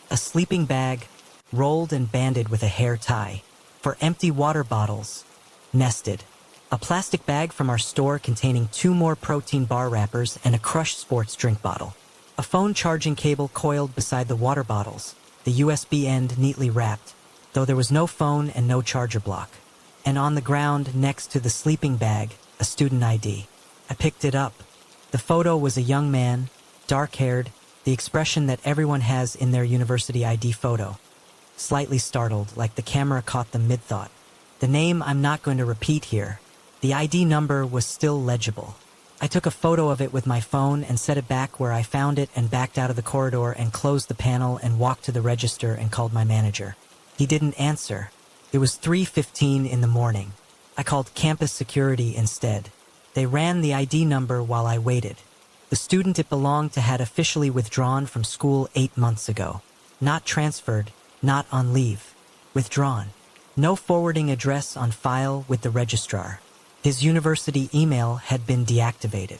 a sleeping bag, rolled and banded with a hair tie, for empty water bottles, nested. A plastic bag from our store containing 2 more protein bar wrappers and a crushed sports drink bottle. A phone charging cable coiled beside the water bottles, the USB end neatly wrapped. though there was no phone and no charger block. And on the ground next to the sleeping bag, a student ID. I picked it up. The photo was a young man, dark-haired, the expression that everyone has in their university ID photo. Slightly startled, like the camera caught them mid-thought. The name I'm not going to repeat here. The ID number was still legible. I took a photo of it with my phone and set it back where I found it and backed out of the corridor and closed the panel and walked to the register and called my manager. He didn't answer. It was 3:15 in the morning. I called campus security instead. They ran the ID number while I waited. The student it belonged to had officially withdrawn from school 8 months ago. Not transferred, not on leave. Withdrawn. No forwarding address on file with the registrar. His university email had been deactivated.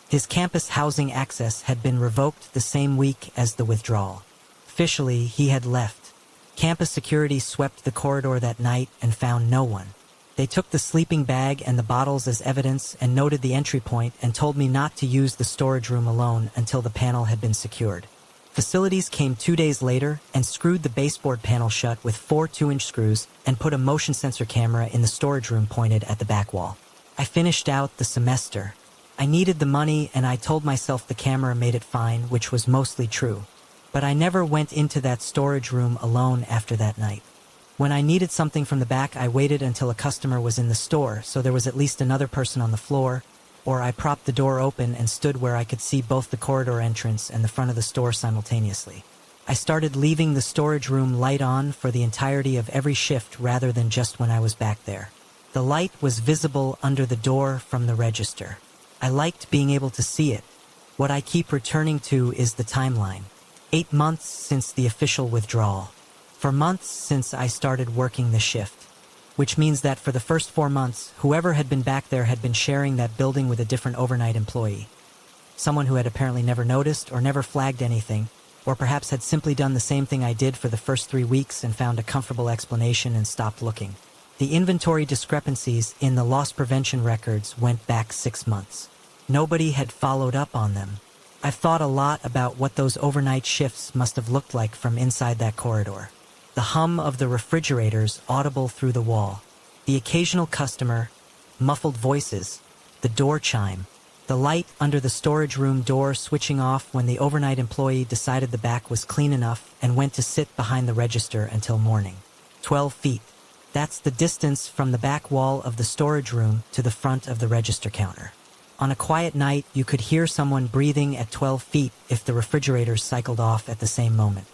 His campus housing access had been revoked the same week as the withdrawal. Officially, he had left. Campus security swept the corridor that night and found no one. They took the sleeping bag and the bottles as evidence and noted the entry point and told me not to use the storage room alone until the panel had been secured. Facilities came 2 days later and screwed the baseboard panel shut with 4 2-inch screws and put a motion sensor camera in the storage room pointed at the back wall. I finished out the semester. I needed the money and I told myself the camera made it fine, which was mostly true. But I never went into that storage room alone after that night. When I needed something from the back, I waited until a customer was in the store, so there was at least another person on the floor, or I propped the door open and stood where I could see both the corridor entrance and the front of the store simultaneously. I started leaving the storage room light on for the entirety of every shift rather than just when I was back there. The light was visible under the door from the register. I liked being able to see it. What I keep returning to is the timeline. 8 months since the official withdrawal. For months since I started working the shift. Which means that for the first 4 months, whoever had been back there had been sharing that building with a different overnight employee. Someone who had apparently never noticed or never flagged anything, or perhaps had simply done the same thing I did for the first 3 weeks and found a comfortable explanation and stopped looking. The inventory discrepancies in the loss prevention records went back 6 months. Nobody had followed up on them. I've thought a lot about what those overnight shifts must have looked like from inside that corridor. The hum of the refrigerators audible through the wall. The occasional customer, muffled voices, the door chime, the light under the storage room door switching off when the overnight employee decided the back was clean enough and went to sit behind the register until morning. 12 feet. That's the distance from the back wall of the storage room to the front of the register counter. On a quiet night, you could hear someone breathing at 12 feet if the refrigerators cycled off at the same moment.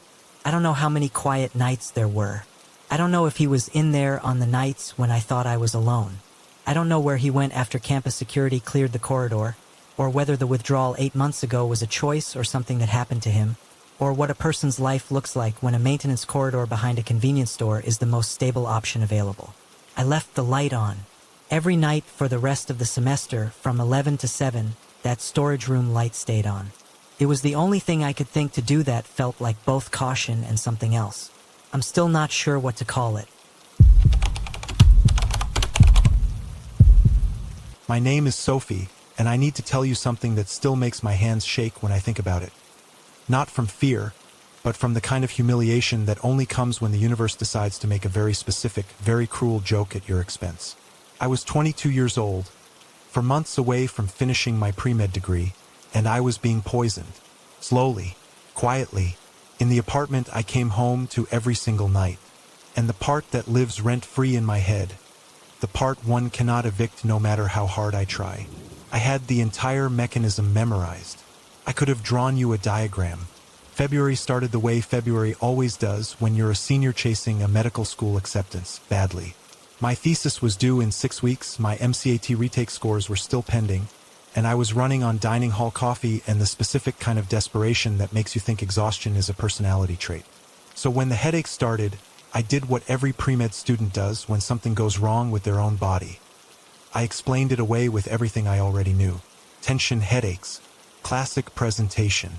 I don't know how many quiet nights there were. I don't know if he was in there on the nights when I thought I was alone. I don't know where he went after campus security cleared the corridor, or whether the withdrawal 8 months ago was a choice or something that happened to him, or what a person's life looks like when a maintenance corridor behind a convenience store is the most stable option available. I left the light on. Every night for the rest of the semester, from 11 to 7, that storage room light stayed on. It was the only thing I could think to do that felt like both caution and something else. I'm still not sure what to call it. My name is Sophie, and I need to tell you something that still makes my hands shake when I think about it. Not from fear, but from the kind of humiliation that only comes when the universe decides to make a very specific, very cruel joke at your expense. I was 22 years old, for months away from finishing my pre-med degree, and I was being poisoned. Slowly, quietly, in the apartment I came home to every single night. And the part that lives rent-free in my head, the part one cannot evict no matter how hard I try. I had the entire mechanism memorized. I could have drawn you a diagram. February started the way February always does when you're a senior chasing a medical school acceptance, badly. My thesis was due in 6 weeks, my MCAT retake scores were still pending, and I was running on dining hall coffee and the specific kind of desperation that makes you think exhaustion is a personality trait. So when the headaches started, I did what every pre-med student does when something goes wrong with their own body. I explained it away with everything I already knew. Tension headaches, classic presentation,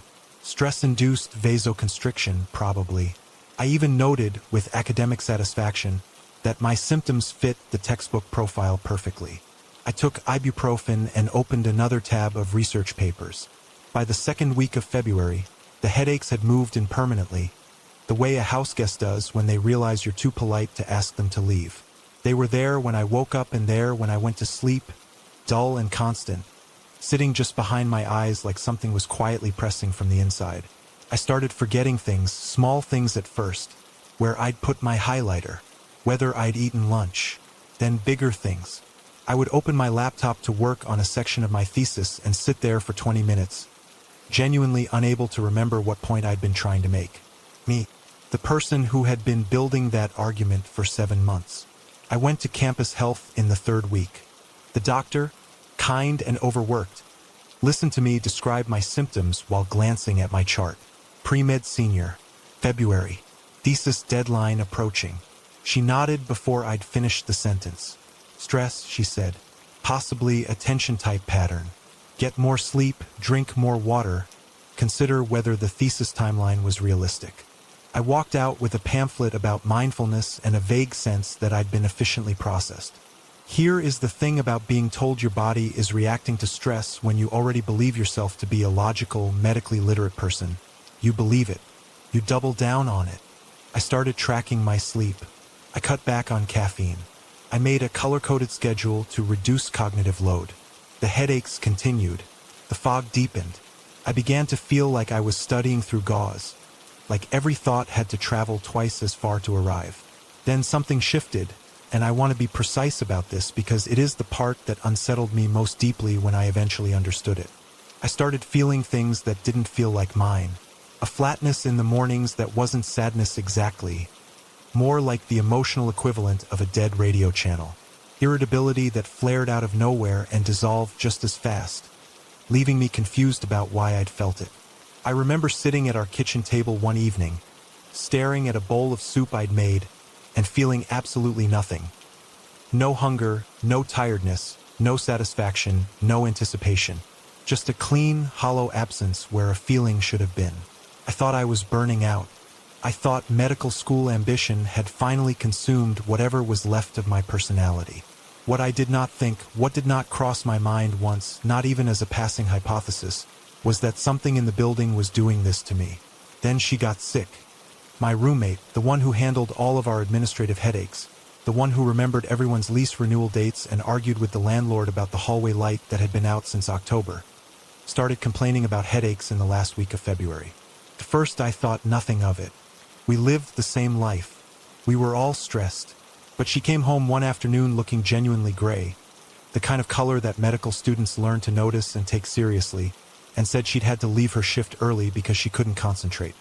stress-induced vasoconstriction, probably. I even noted, with academic satisfaction, that my symptoms fit the textbook profile perfectly. I took ibuprofen and opened another tab of research papers. By the second week of February, the headaches had moved in permanently, the way a house guest does when they realize you're too polite to ask them to leave. They were there when I woke up and there when I went to sleep, dull and constant, sitting just behind my eyes like something was quietly pressing from the inside. I started forgetting things, small things at first, where I'd put my highlighter, whether I'd eaten lunch, then bigger things. I would open my laptop to work on a section of my thesis and sit there for 20 minutes, genuinely unable to remember what point I'd been trying to make. Me, the person who had been building that argument for 7 months. I went to campus health in the 3rd week. The doctor, kind and overworked, listened to me describe my symptoms while glancing at my chart. Pre-med senior, February, thesis deadline approaching. She nodded before I'd finished the sentence. Stress, she said, possibly attention type pattern. Get more sleep, drink more water, consider whether the thesis timeline was realistic. I walked out with a pamphlet about mindfulness and a vague sense that I'd been efficiently processed. Here is the thing about being told your body is reacting to stress when you already believe yourself to be a logical, medically literate person. You believe it. You double down on it. I started tracking my sleep. I cut back on caffeine. I made a color-coded schedule to reduce cognitive load. The headaches continued. The fog deepened. I began to feel like I was studying through gauze, like every thought had to travel twice as far to arrive. Then something shifted, and I want to be precise about this because it is the part that unsettled me most deeply when I eventually understood it. I started feeling things that didn't feel like mine. A flatness in the mornings that wasn't sadness exactly, more like the emotional equivalent of a dead radio channel. Irritability that flared out of nowhere and dissolved just as fast, leaving me confused about why I'd felt it. I remember sitting at our kitchen table one evening, staring at a bowl of soup I'd made, and feeling absolutely nothing. No hunger, no tiredness, no satisfaction, no anticipation. Just a clean, hollow absence where a feeling should have been. I thought I was burning out. I thought medical school ambition had finally consumed whatever was left of my personality. What I did not think, what did not cross my mind once, not even as a passing hypothesis, was that something in the building was doing this to me. Then she got sick. My roommate, the one who handled all of our administrative headaches, the one who remembered everyone's lease renewal dates and argued with the landlord about the hallway light that had been out since October, started complaining about headaches in the last week of February. At first I thought nothing of it. We lived the same life. We were all stressed. But she came home one afternoon looking genuinely gray, the kind of color that medical students learn to notice and take seriously, and said she'd had to leave her shift early because she couldn't concentrate.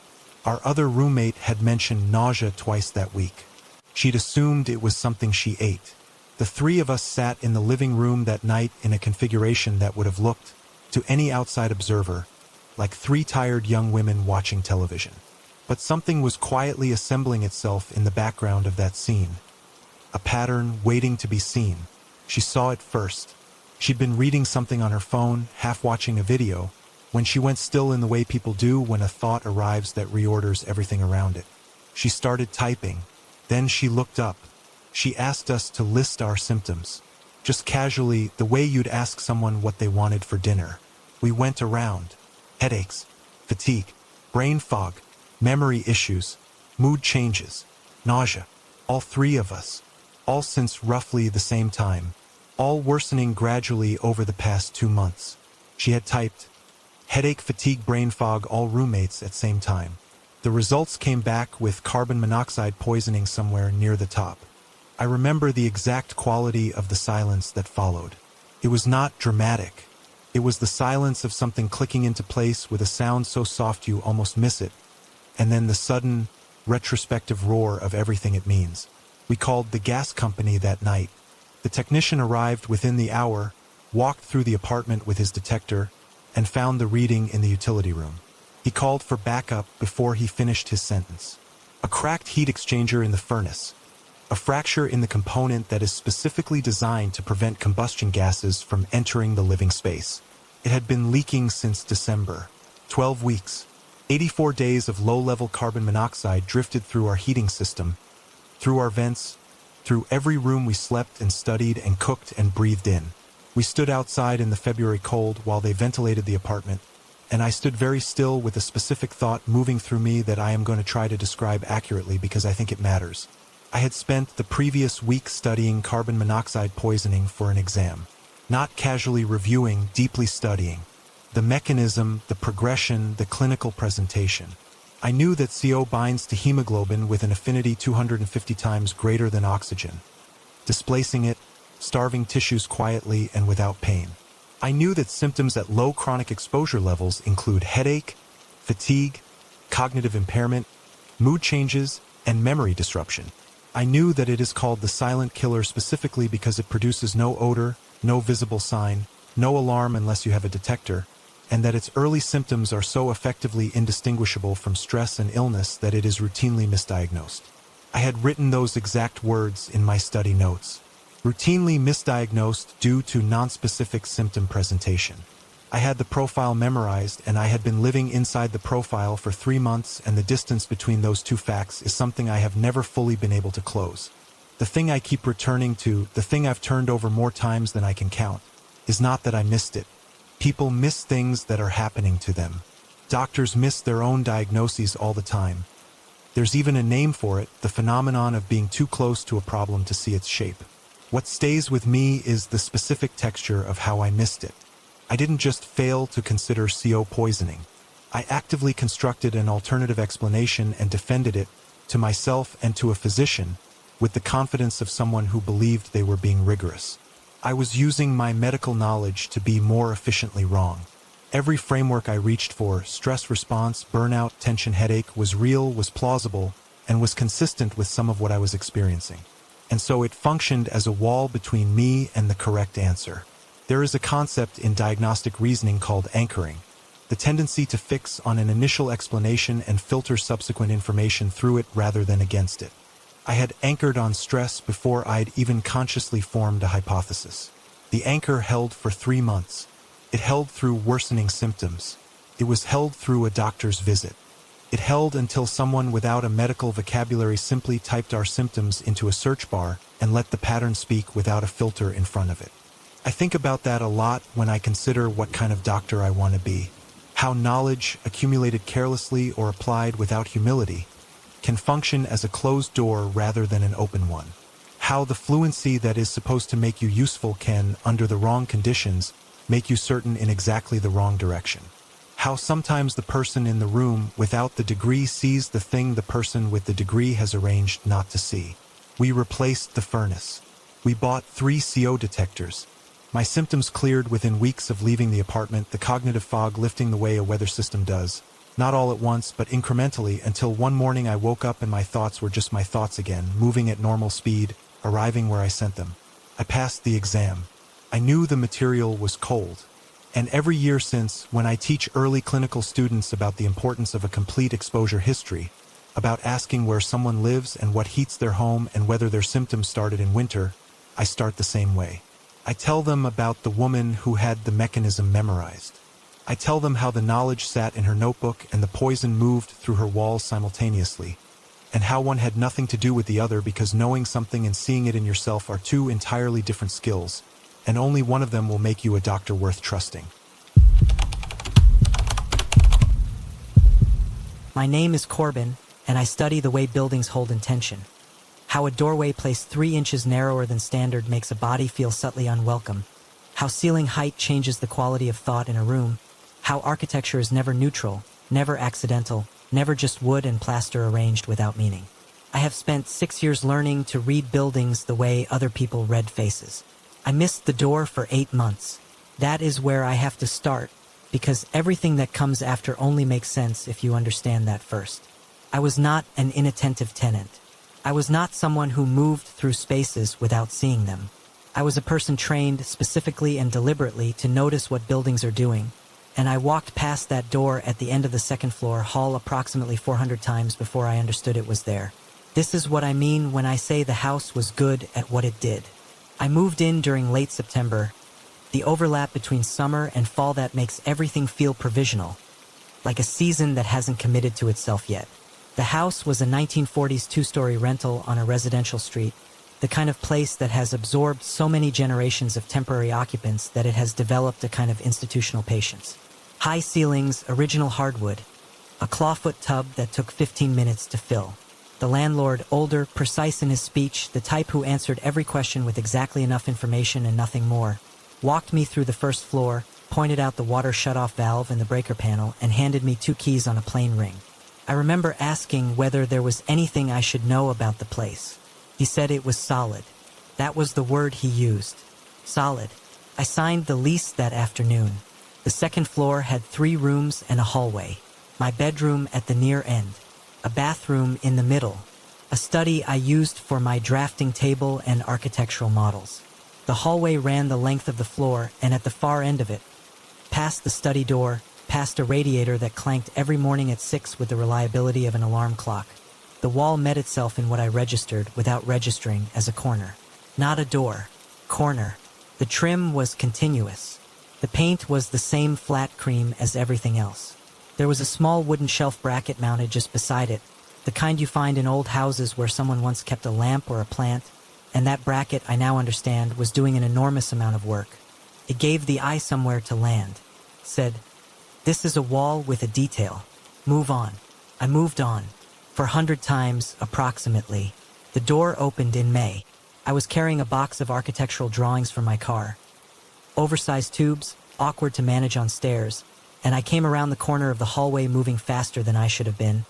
Our other roommate had mentioned nausea twice that week. She'd assumed it was something she ate. The 3 of us sat in the living room that night in a configuration that would have looked, to any outside observer, like 3 tired young women watching television. But something was quietly assembling itself in the background of that scene. A pattern waiting to be seen. She saw it first. She'd been reading something on her phone, half watching a video, when she went still in the way people do when a thought arrives that reorders everything around it. She started typing. Then she looked up. She asked us to list our symptoms. Just casually, the way you'd ask someone what they wanted for dinner. We went around. Headaches, fatigue, brain fog, memory issues, mood changes, nausea. All 3 of us. All since roughly the same time. All worsening gradually over the past 2 months. She had typed, headache, fatigue, brain fog, all roommates at same time. The results came back with carbon monoxide poisoning somewhere near the top. I remember the exact quality of the silence that followed. It was not dramatic. It was the silence of something clicking into place with a sound so soft you almost miss it, and then the sudden, retrospective roar of everything it means. We called the gas company that night. The technician arrived within the hour, walked through the apartment with his detector, and found the reading in the utility room. He called for backup before he finished his sentence. A cracked heat exchanger in the furnace. A fracture in the component that is specifically designed to prevent combustion gases from entering the living space. It had been leaking since December. 12 weeks. 84 days of low-level carbon monoxide drifted through our heating system, through our vents, through every room we slept and studied and cooked and breathed in. We stood outside in the February cold while they ventilated the apartment, and I stood very still with a specific thought moving through me that I am going to try to describe accurately because I think it matters. I had spent the previous week studying carbon monoxide poisoning for an exam. Not casually reviewing, deeply studying. The mechanism, the progression, the clinical presentation. I knew that CO binds to hemoglobin with an affinity 250 times greater than oxygen, displacing it, starving tissues quietly and without pain. I knew that symptoms at low chronic exposure levels include headache, fatigue, cognitive impairment, mood changes, and memory disruption. I knew that it is called the silent killer specifically because it produces no odor, no visible sign, no alarm unless you have a detector, and that its early symptoms are so effectively indistinguishable from stress and illness that it is routinely misdiagnosed. I had written those exact words in my study notes. Routinely misdiagnosed due to nonspecific symptom presentation. I had the profile memorized, and I had been living inside the profile for 3 months, and the distance between those two facts is something I have never fully been able to close. The thing I keep returning to, the thing I've turned over more times than I can count, is not that I missed it. People miss things that are happening to them. Doctors miss their own diagnoses all the time. There's even a name for it, the phenomenon of being too close to a problem to see its shape. What stays with me is the specific texture of how I missed it. I didn't just fail to consider CO poisoning. I actively constructed an alternative explanation and defended it, to myself and to a physician, with the confidence of someone who believed they were being rigorous. I was using my medical knowledge to be more efficiently wrong. Every framework I reached for, stress response, burnout, tension, headache, was real, was plausible, and was consistent with some of what I was experiencing. And so it functioned as a wall between me and the correct answer. There is a concept in diagnostic reasoning called anchoring, the tendency to fix on an initial explanation and filter subsequent information through it rather than against it. I had anchored on stress before I'd even consciously formed a hypothesis. The anchor held for 3 months. It held through worsening symptoms. It was held through a doctor's visit. It held until someone without a medical vocabulary simply typed our symptoms into a search bar and let the pattern speak without a filter in front of it. I think about that a lot when I consider what kind of doctor I want to be. How knowledge, accumulated carelessly or applied without humility, can function as a closed door rather than an open one. How the fluency that is supposed to make you useful can, under the wrong conditions, make you certain in exactly the wrong direction. How sometimes the person in the room without the degree sees the thing the person with the degree has arranged not to see. We replaced the furnace. We bought 3 CO detectors. My symptoms cleared within weeks of leaving the apartment, the cognitive fog lifting the way a weather system does. Not all at once, but incrementally, until one morning I woke up and my thoughts were just my thoughts again, moving at normal speed, arriving where I sent them. I passed the exam. I knew the material was cold. And every year since, when I teach early clinical students about the importance of a complete exposure history, about asking where someone lives and what heats their home and whether their symptoms started in winter, I start the same way. I tell them about the woman who had the mechanism memorized. I tell them how the knowledge sat in her notebook and the poison moved through her walls simultaneously, and how one had nothing to do with the other because knowing something and seeing it in yourself are 2 entirely different skills, and only one of them will make you a doctor worth trusting. My name is Corbin, and I study the way buildings hold intention. How a doorway placed 3 inches narrower than standard makes a body feel subtly unwelcome. How ceiling height changes the quality of thought in a room. How architecture is never neutral, never accidental, never just wood and plaster arranged without meaning. I have spent 6 years learning to read buildings the way other people read faces. I missed the door for 8 months. That is where I have to start, because everything that comes after only makes sense if you understand that first. I was not an inattentive tenant. I was not someone who moved through spaces without seeing them. I was a person trained specifically and deliberately to notice what buildings are doing, and I walked past that door at the end of the 2nd floor hall approximately 400 times before I understood it was there. This is what I mean when I say the house was good at what it did. I moved in during late September, the overlap between summer and fall that makes everything feel provisional, like a season that hasn't committed to itself yet. The house was a 1940s 2-story rental on a residential street, the kind of place that has absorbed so many generations of temporary occupants that it has developed a kind of institutional patience. High ceilings, original hardwood, a clawfoot tub that took 15 minutes to fill. The landlord, older, precise in his speech, the type who answered every question with exactly enough information and nothing more, walked me through the first floor, pointed out the water shutoff valve and the breaker panel, and handed me 2 keys on a plain ring. I remember asking whether there was anything I should know about the place. He said it was solid. That was the word he used. Solid. I signed the lease that afternoon. The second floor had 3 rooms and a hallway. My bedroom at the near end. A bathroom in the middle. A study I used for my drafting table and architectural models. The hallway ran the length of the floor, and at the far end of it, past the study door, past a radiator that clanked every morning at 6 with the reliability of an alarm clock, the wall met itself in what I registered without registering as a corner. Not a door. Corner. The trim was continuous. The paint was the same flat cream as everything else. There was a small wooden shelf bracket mounted just beside it, the kind you find in old houses where someone once kept a lamp or a plant, and that bracket, I now understand, was doing an enormous amount of work. It gave the eye somewhere to land. Said, "This is a wall with a detail. Move on." I moved on. For 100 times, approximately. The door opened in May. I was carrying a box of architectural drawings from my car. Oversized tubes, awkward to manage on stairs, and I came around the corner of the hallway moving faster than I should have been,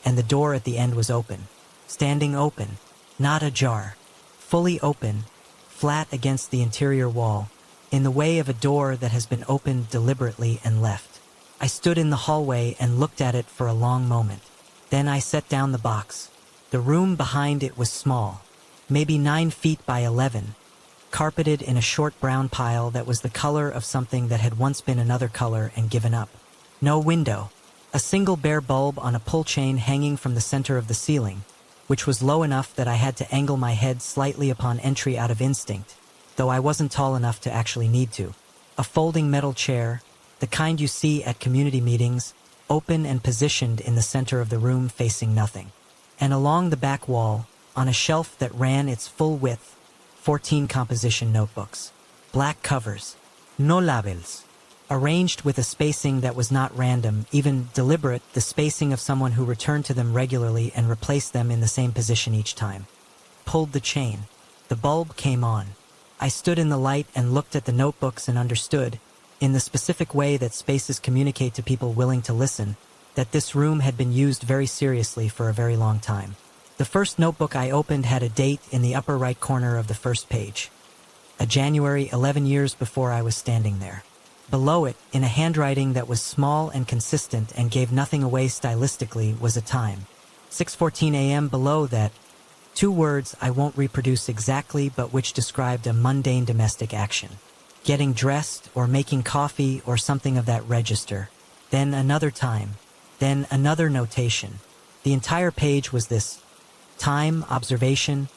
and the door at the end was open. Standing open, not ajar. Fully open, flat against the interior wall, in the way of a door that has been opened deliberately and left. I stood in the hallway and looked at it for a long moment. Then I set down the box. The room behind it was small, maybe 9 feet by 11, carpeted in a short brown pile that was the color of something that had once been another color and given up. No window. A single bare bulb on a pull chain hanging from the center of the ceiling, which was low enough that I had to angle my head slightly upon entry out of instinct, though I wasn't tall enough to actually need to. A folding metal chair, the kind you see at community meetings, open and positioned in the center of the room facing nothing. And along the back wall, on a shelf that ran its full width, 14 composition notebooks. Black covers. No labels. Arranged with a spacing that was not random, even deliberate, the spacing of someone who returned to them regularly and replaced them in the same position each time. Pulled the chain. The bulb came on. I stood in the light and looked at the notebooks and understood, in the specific way that spaces communicate to people willing to listen, that this room had been used very seriously for a very long time. The first notebook I opened had a date in the upper right corner of the first page. A January 11 years before I was standing there. Below it, in a handwriting that was small and consistent and gave nothing away stylistically, was a time. 6:14 a.m. Below that, 2 words I won't reproduce exactly but which described a mundane domestic action. Getting dressed or making coffee or something of that register. Then another time. Then another notation. The entire page was this. Time, observation,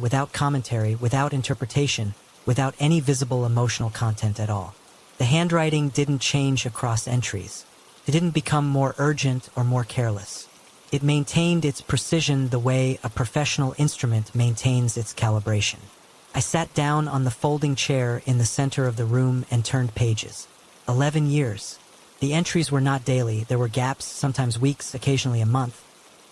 without commentary, without interpretation, without any visible emotional content at all. The handwriting didn't change across entries. It didn't become more urgent or more careless. It maintained its precision the way a professional instrument maintains its calibration. I sat down on the folding chair in the center of the room and turned pages. 11 years. The entries were not daily. There were gaps, sometimes weeks, occasionally a month.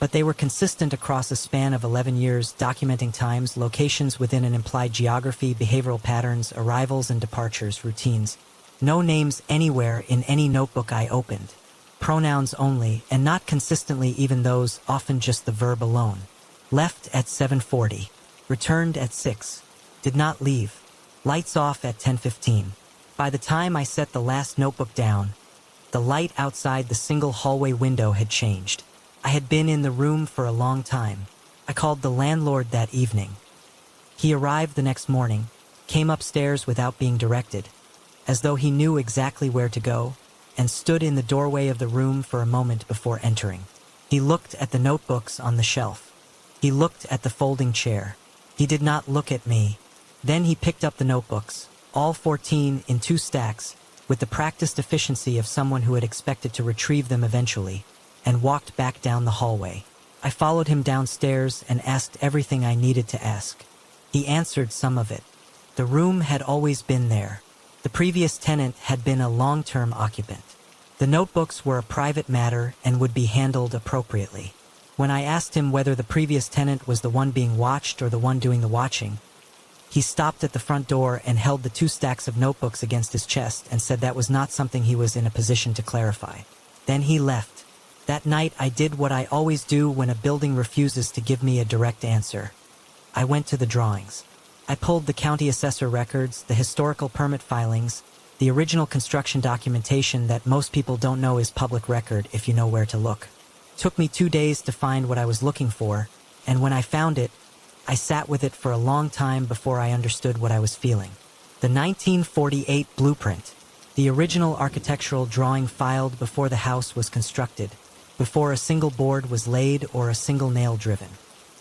But they were consistent across a span of 11 years, documenting times, locations within an implied geography, behavioral patterns, arrivals and departures, routines. No names anywhere in any notebook I opened. Pronouns only, and not consistently even those, often just the verb alone. Left at 7:40. Returned at 6. Did not leave. Lights off at 10:15. By the time I set the last notebook down, the light outside the single hallway window had changed. I had been in the room for a long time. I called the landlord that evening. He arrived the next morning, came upstairs without being directed, as though he knew exactly where to go, and stood in the doorway of the room for a moment before entering. He looked at the notebooks on the shelf. He looked at the folding chair. He did not look at me. Then he picked up the notebooks, all 14 in 2 stacks, with the practiced efficiency of someone who had expected to retrieve them eventually, and walked back down the hallway. I followed him downstairs and asked everything I needed to ask. He answered some of it. The room had always been there. The The previous tenant had been a long-term occupant. The notebooks were a private matter and would be handled appropriately. When I asked him whether the previous tenant was the one being watched or the one doing the watching, he stopped at the front door and held the 2 stacks of notebooks against his chest and said that was not something he was in a position to clarify. Then he left. That night I did what I always do when a building refuses to give me a direct answer. I went to the drawings. I pulled the county assessor records, the historical permit filings, the original construction documentation that most people don't know is public record if you know where to look. It took me 2 days to find what I was looking for, and when I found it, I sat with it for a long time before I understood what I was feeling. The 1948 blueprint, the original architectural drawing filed before the house was constructed, before a single board was laid or a single nail driven.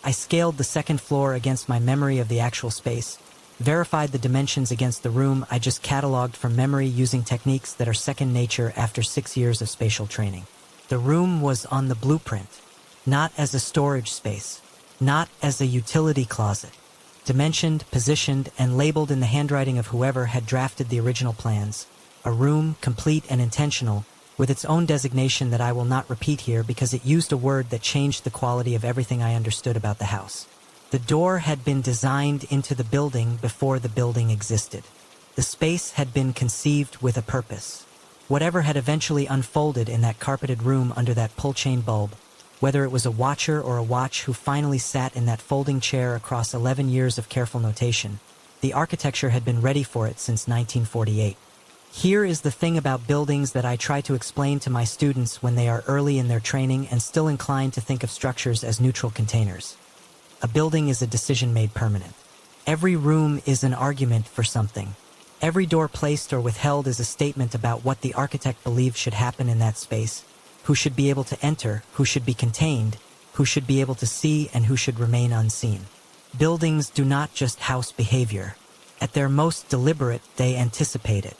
I scaled the 2nd floor against my memory of the actual space, verified the dimensions against the room I just cataloged from memory using techniques that are second nature after 6 years of spatial training. The room was on the blueprint, not as a storage space, not as a utility closet, dimensioned, positioned, and labeled in the handwriting of whoever had drafted the original plans. A room, complete and intentional, with its own designation that I will not repeat here because it used a word that changed the quality of everything I understood about the house. The door had been designed into the building before the building existed. The space had been conceived with a purpose. Whatever had eventually unfolded in that carpeted room under that pull-chain bulb, whether it was a watcher or a watch who finally sat in that folding chair across 11 years of careful notation, the architecture had been ready for it since 1948. Here is the thing about buildings that I try to explain to my students when they are early in their training and still inclined to think of structures as neutral containers. A building is a decision made permanent. Every room is an argument for something. Every door placed or withheld is a statement about what the architect believed should happen in that space, who should be able to enter, who should be contained, who should be able to see, and who should remain unseen. Buildings do not just house behavior. At their most deliberate, they anticipate it.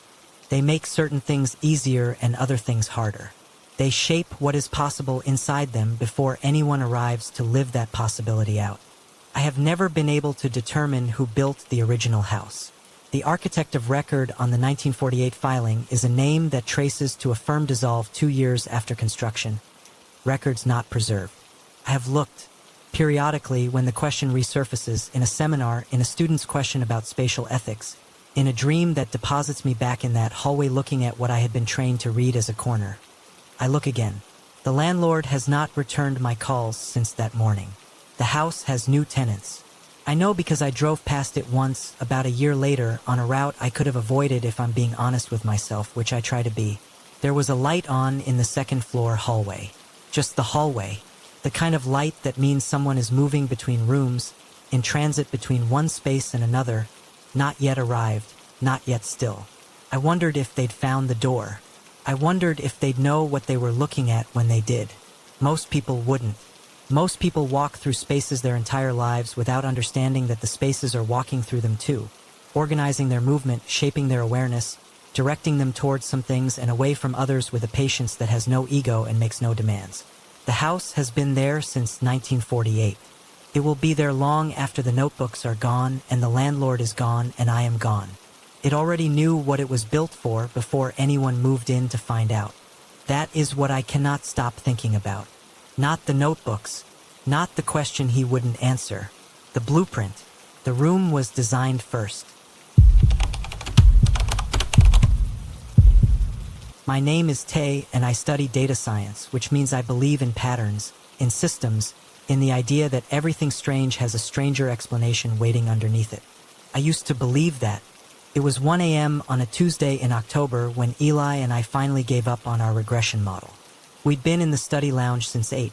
They make certain things easier and other things harder. They shape what is possible inside them before anyone arrives to live that possibility out. I have never been able to determine who built the original house. The architect of record on the 1948 filing is a name that traces to a firm dissolved 2 years after construction. Records not preserved. I have looked, periodically when the question resurfaces, in a seminar, in a student's question about spatial ethics, in a dream that deposits me back in that hallway looking at what I had been trained to read as a corner. I look again. The landlord has not returned my calls since that morning. The house has new tenants. I know because I drove past it once, about a year later, on a route I could have avoided if I'm being honest with myself, which I try to be. There was a light on in the 2nd floor hallway. Just the hallway. The kind of light that means someone is moving between rooms, in transit between one space and another, not yet arrived, not yet still. I wondered if they'd found the door. I wondered if they'd know what they were looking at when they did. Most people wouldn't. Most people walk through spaces their entire lives without understanding that the spaces are walking through them too, organizing their movement, shaping their awareness, directing them towards some things and away from others with a patience that has no ego and makes no demands. The house has been there since 1948. It will be there long after the notebooks are gone and the landlord is gone and I am gone. It already knew what it was built for before anyone moved in to find out. That is what I cannot stop thinking about. Not the notebooks, not the question he wouldn't answer. The blueprint. The room was designed first. My name is Tay and I study data science, which means I believe in patterns, in systems, in the idea that everything strange has a stranger explanation waiting underneath it. I used to believe that. It was 1 a.m. on a Tuesday in October when Eli and I finally gave up on our regression model. We'd been in the study lounge since 8,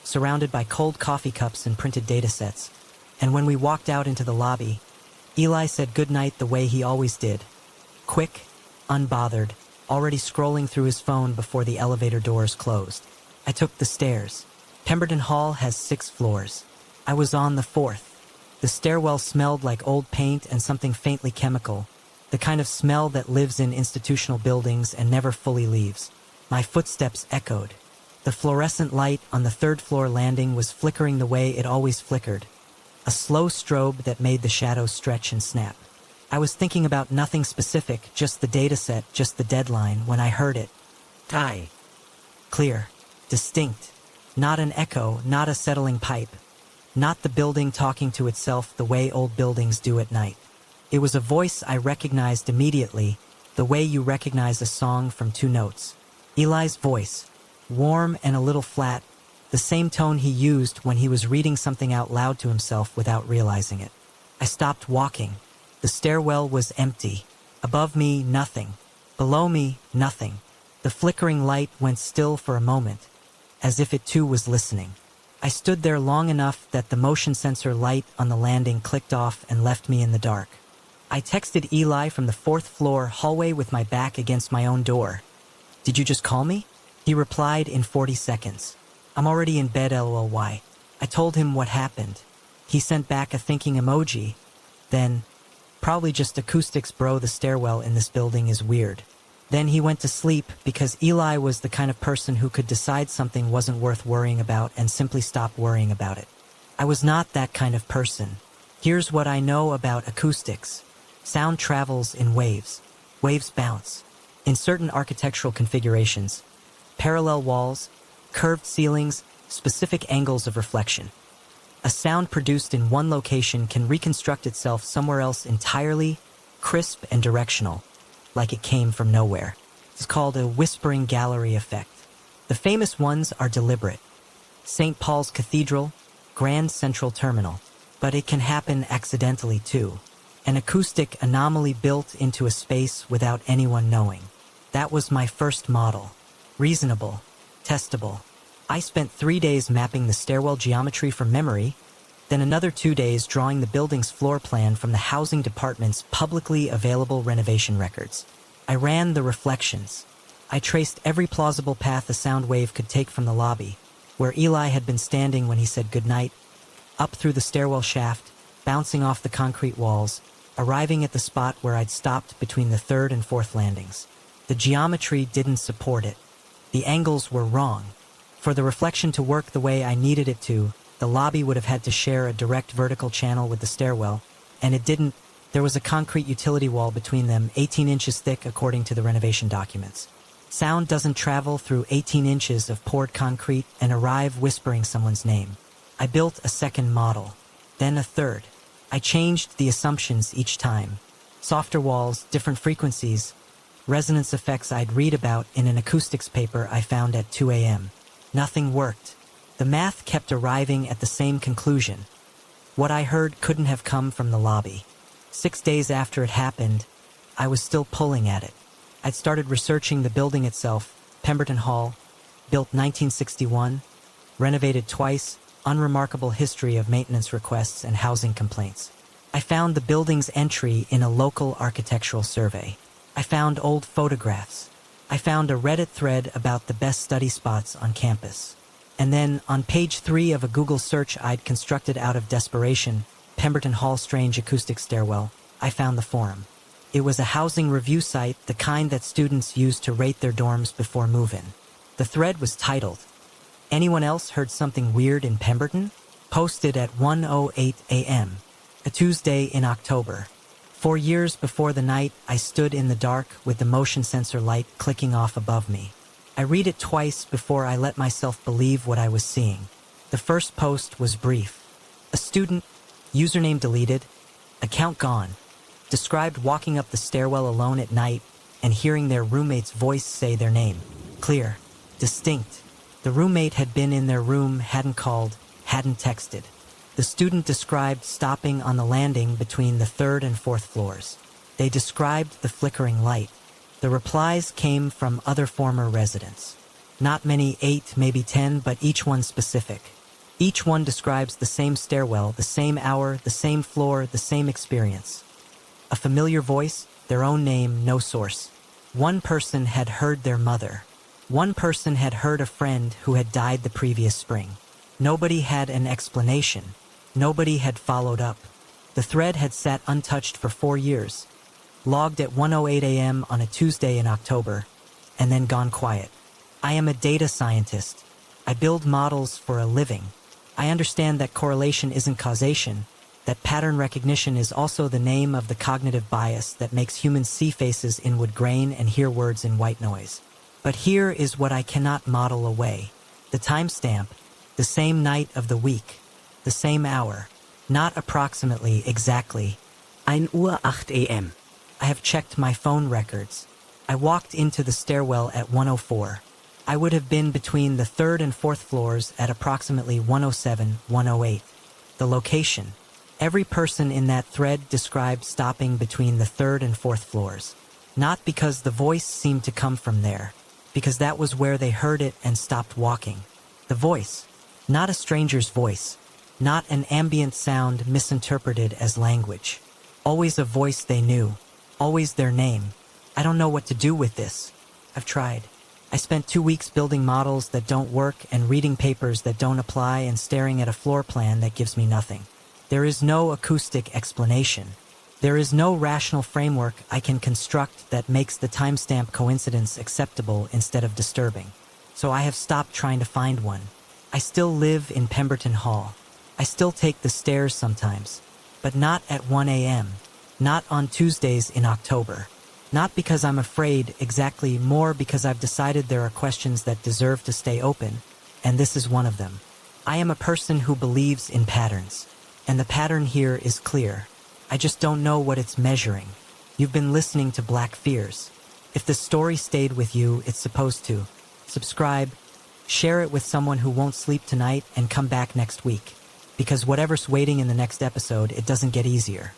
surrounded by cold coffee cups and printed datasets, and when we walked out into the lobby, Eli said goodnight the way he always did. Quick, unbothered, already scrolling through his phone before the elevator doors closed. I took the stairs. Pemberton Hall has 6 floors. I was on the 4th. The stairwell smelled like old paint and something faintly chemical, the kind of smell that lives in institutional buildings and never fully leaves. My footsteps echoed. The fluorescent light on the 3rd floor landing was flickering the way it always flickered, a slow strobe that made the shadows stretch and snap. I was thinking about nothing specific, just the dataset, just the deadline, when I heard it. Tai. Clear. Distinct. Not an echo, not a settling pipe. Not the building talking to itself the way old buildings do at night. It was a voice I recognized immediately, the way you recognize a song from two notes. Eli's voice. Warm and a little flat, the same tone he used when he was reading something out loud to himself without realizing it. I stopped walking. The stairwell was empty. Above me, nothing. Below me, nothing. The flickering light went still for a moment, as if it too was listening. I stood there long enough that the motion sensor light on the landing clicked off and left me in the dark. I texted Eli from the 4th floor hallway with my back against my own door. "Did you just call me?" He replied in 40 seconds. "I'm already in bed, LOLY. I told him what happened. He sent back a thinking emoji. Then, probably just acoustics, bro, the stairwell in this building is weird." Then he went to sleep because Eli was the kind of person who could decide something wasn't worth worrying about and simply stop worrying about it. I was not that kind of person. Here's what I know about acoustics. Sound travels in waves. Waves bounce. In certain architectural configurations, parallel walls, curved ceilings, specific angles of reflection. A sound produced in one location can reconstruct itself somewhere else entirely, crisp and directional, like it came from nowhere. It's called a whispering gallery effect. The famous ones are deliberate. St. Paul's Cathedral, Grand Central Terminal. But it can happen accidentally too. An acoustic anomaly built into a space without anyone knowing. That was my first model. Reasonable. Testable. I spent 3 days mapping the stairwell geometry from memory, then another 2 days drawing the building's floor plan from the housing department's publicly available renovation records. I ran the reflections. I traced every plausible path a sound wave could take from the lobby, where Eli had been standing when he said goodnight, up through the stairwell shaft, bouncing off the concrete walls, arriving at the spot where I'd stopped between the 3rd and 4th landings. The geometry didn't support it. The angles were wrong. For the reflection to work the way I needed it to, the lobby would have had to share a direct vertical channel with the stairwell, and it didn't. There was a concrete utility wall between them, 18 inches thick according to the renovation documents. Sound doesn't travel through 18 inches of poured concrete and arrive whispering someone's name. I built a second model, then a third. I changed the assumptions each time. Softer walls, different frequencies, resonance effects I'd read about in an acoustics paper I found at 2 a.m. Nothing worked. The math kept arriving at the same conclusion. What I heard couldn't have come from the lobby. 6 days after it happened, I was still pulling at it. I'd started researching the building itself, Pemberton Hall, built 1961, renovated twice, unremarkable history of maintenance requests and housing complaints. I found the building's entry in a local architectural survey. I found old photographs. I found a Reddit thread about the best study spots on campus. And then, on page 3 of a Google search I'd constructed out of desperation, Pemberton Hall Strange Acoustic Stairwell, I found the forum. It was a housing review site, the kind that students use to rate their dorms before move-in. The thread was titled, "Anyone else heard something weird in Pemberton?" Posted at 1:08 a.m., a Tuesday in October. 4 years before the night I stood in the dark with the motion sensor light clicking off above me. I read it twice before I let myself believe what I was seeing. The first post was brief. A student, username deleted, account gone, described walking up the stairwell alone at night and hearing their roommate's voice say their name. Clear. Distinct. The roommate had been in their room, hadn't called, hadn't texted. The student described stopping on the landing between the 3rd and 4th floors. They described the flickering light. The replies came from other former residents. Not many, 8, maybe 10, but each one specific. Each one describes the same stairwell, the same hour, the same floor, the same experience. A familiar voice, their own name, no source. One person had heard their mother. One person had heard a friend who had died the previous spring. Nobody had an explanation. Nobody had followed up. The thread had sat untouched for 4 years, logged at 1:08 a.m. on a Tuesday in October, and then gone quiet. I am a data scientist. I build models for a living. I understand that correlation isn't causation, that pattern recognition is also the name of the cognitive bias that makes humans see faces in wood grain and hear words in white noise. But here is what I cannot model away. The timestamp, the same night of the week, the same hour, not approximately, exactly. 1:08 a.m. I have checked my phone records. I walked into the stairwell at 1:04. I would have been between the third and fourth floors at approximately 1:07, 1:08. The location. Every person in that thread described stopping between the third and fourth floors. Not because the voice seemed to come from there, because that was where they heard it and stopped walking. The voice. Not a stranger's voice. Not an ambient sound misinterpreted as language. Always a voice they knew. Always their name. I don't know what to do with this. I've tried. I spent 2 weeks building models that don't work and reading papers that don't apply and staring at a floor plan that gives me nothing. There is no acoustic explanation. There is no rational framework I can construct that makes the timestamp coincidence acceptable instead of disturbing. So I have stopped trying to find one. I still live in Pemberton Hall. I still take the stairs sometimes, but not at 1 a.m., not on Tuesdays in October. Not because I'm afraid, exactly, more because I've decided there are questions that deserve to stay open, and this is one of them. I am a person who believes in patterns, and the pattern here is clear. I just don't know what it's measuring. You've been listening to Black Fears. If the story stayed with you, it's supposed to. Subscribe, share it with someone who won't sleep tonight, and come back next week. Because whatever's waiting in the next episode, it doesn't get easier.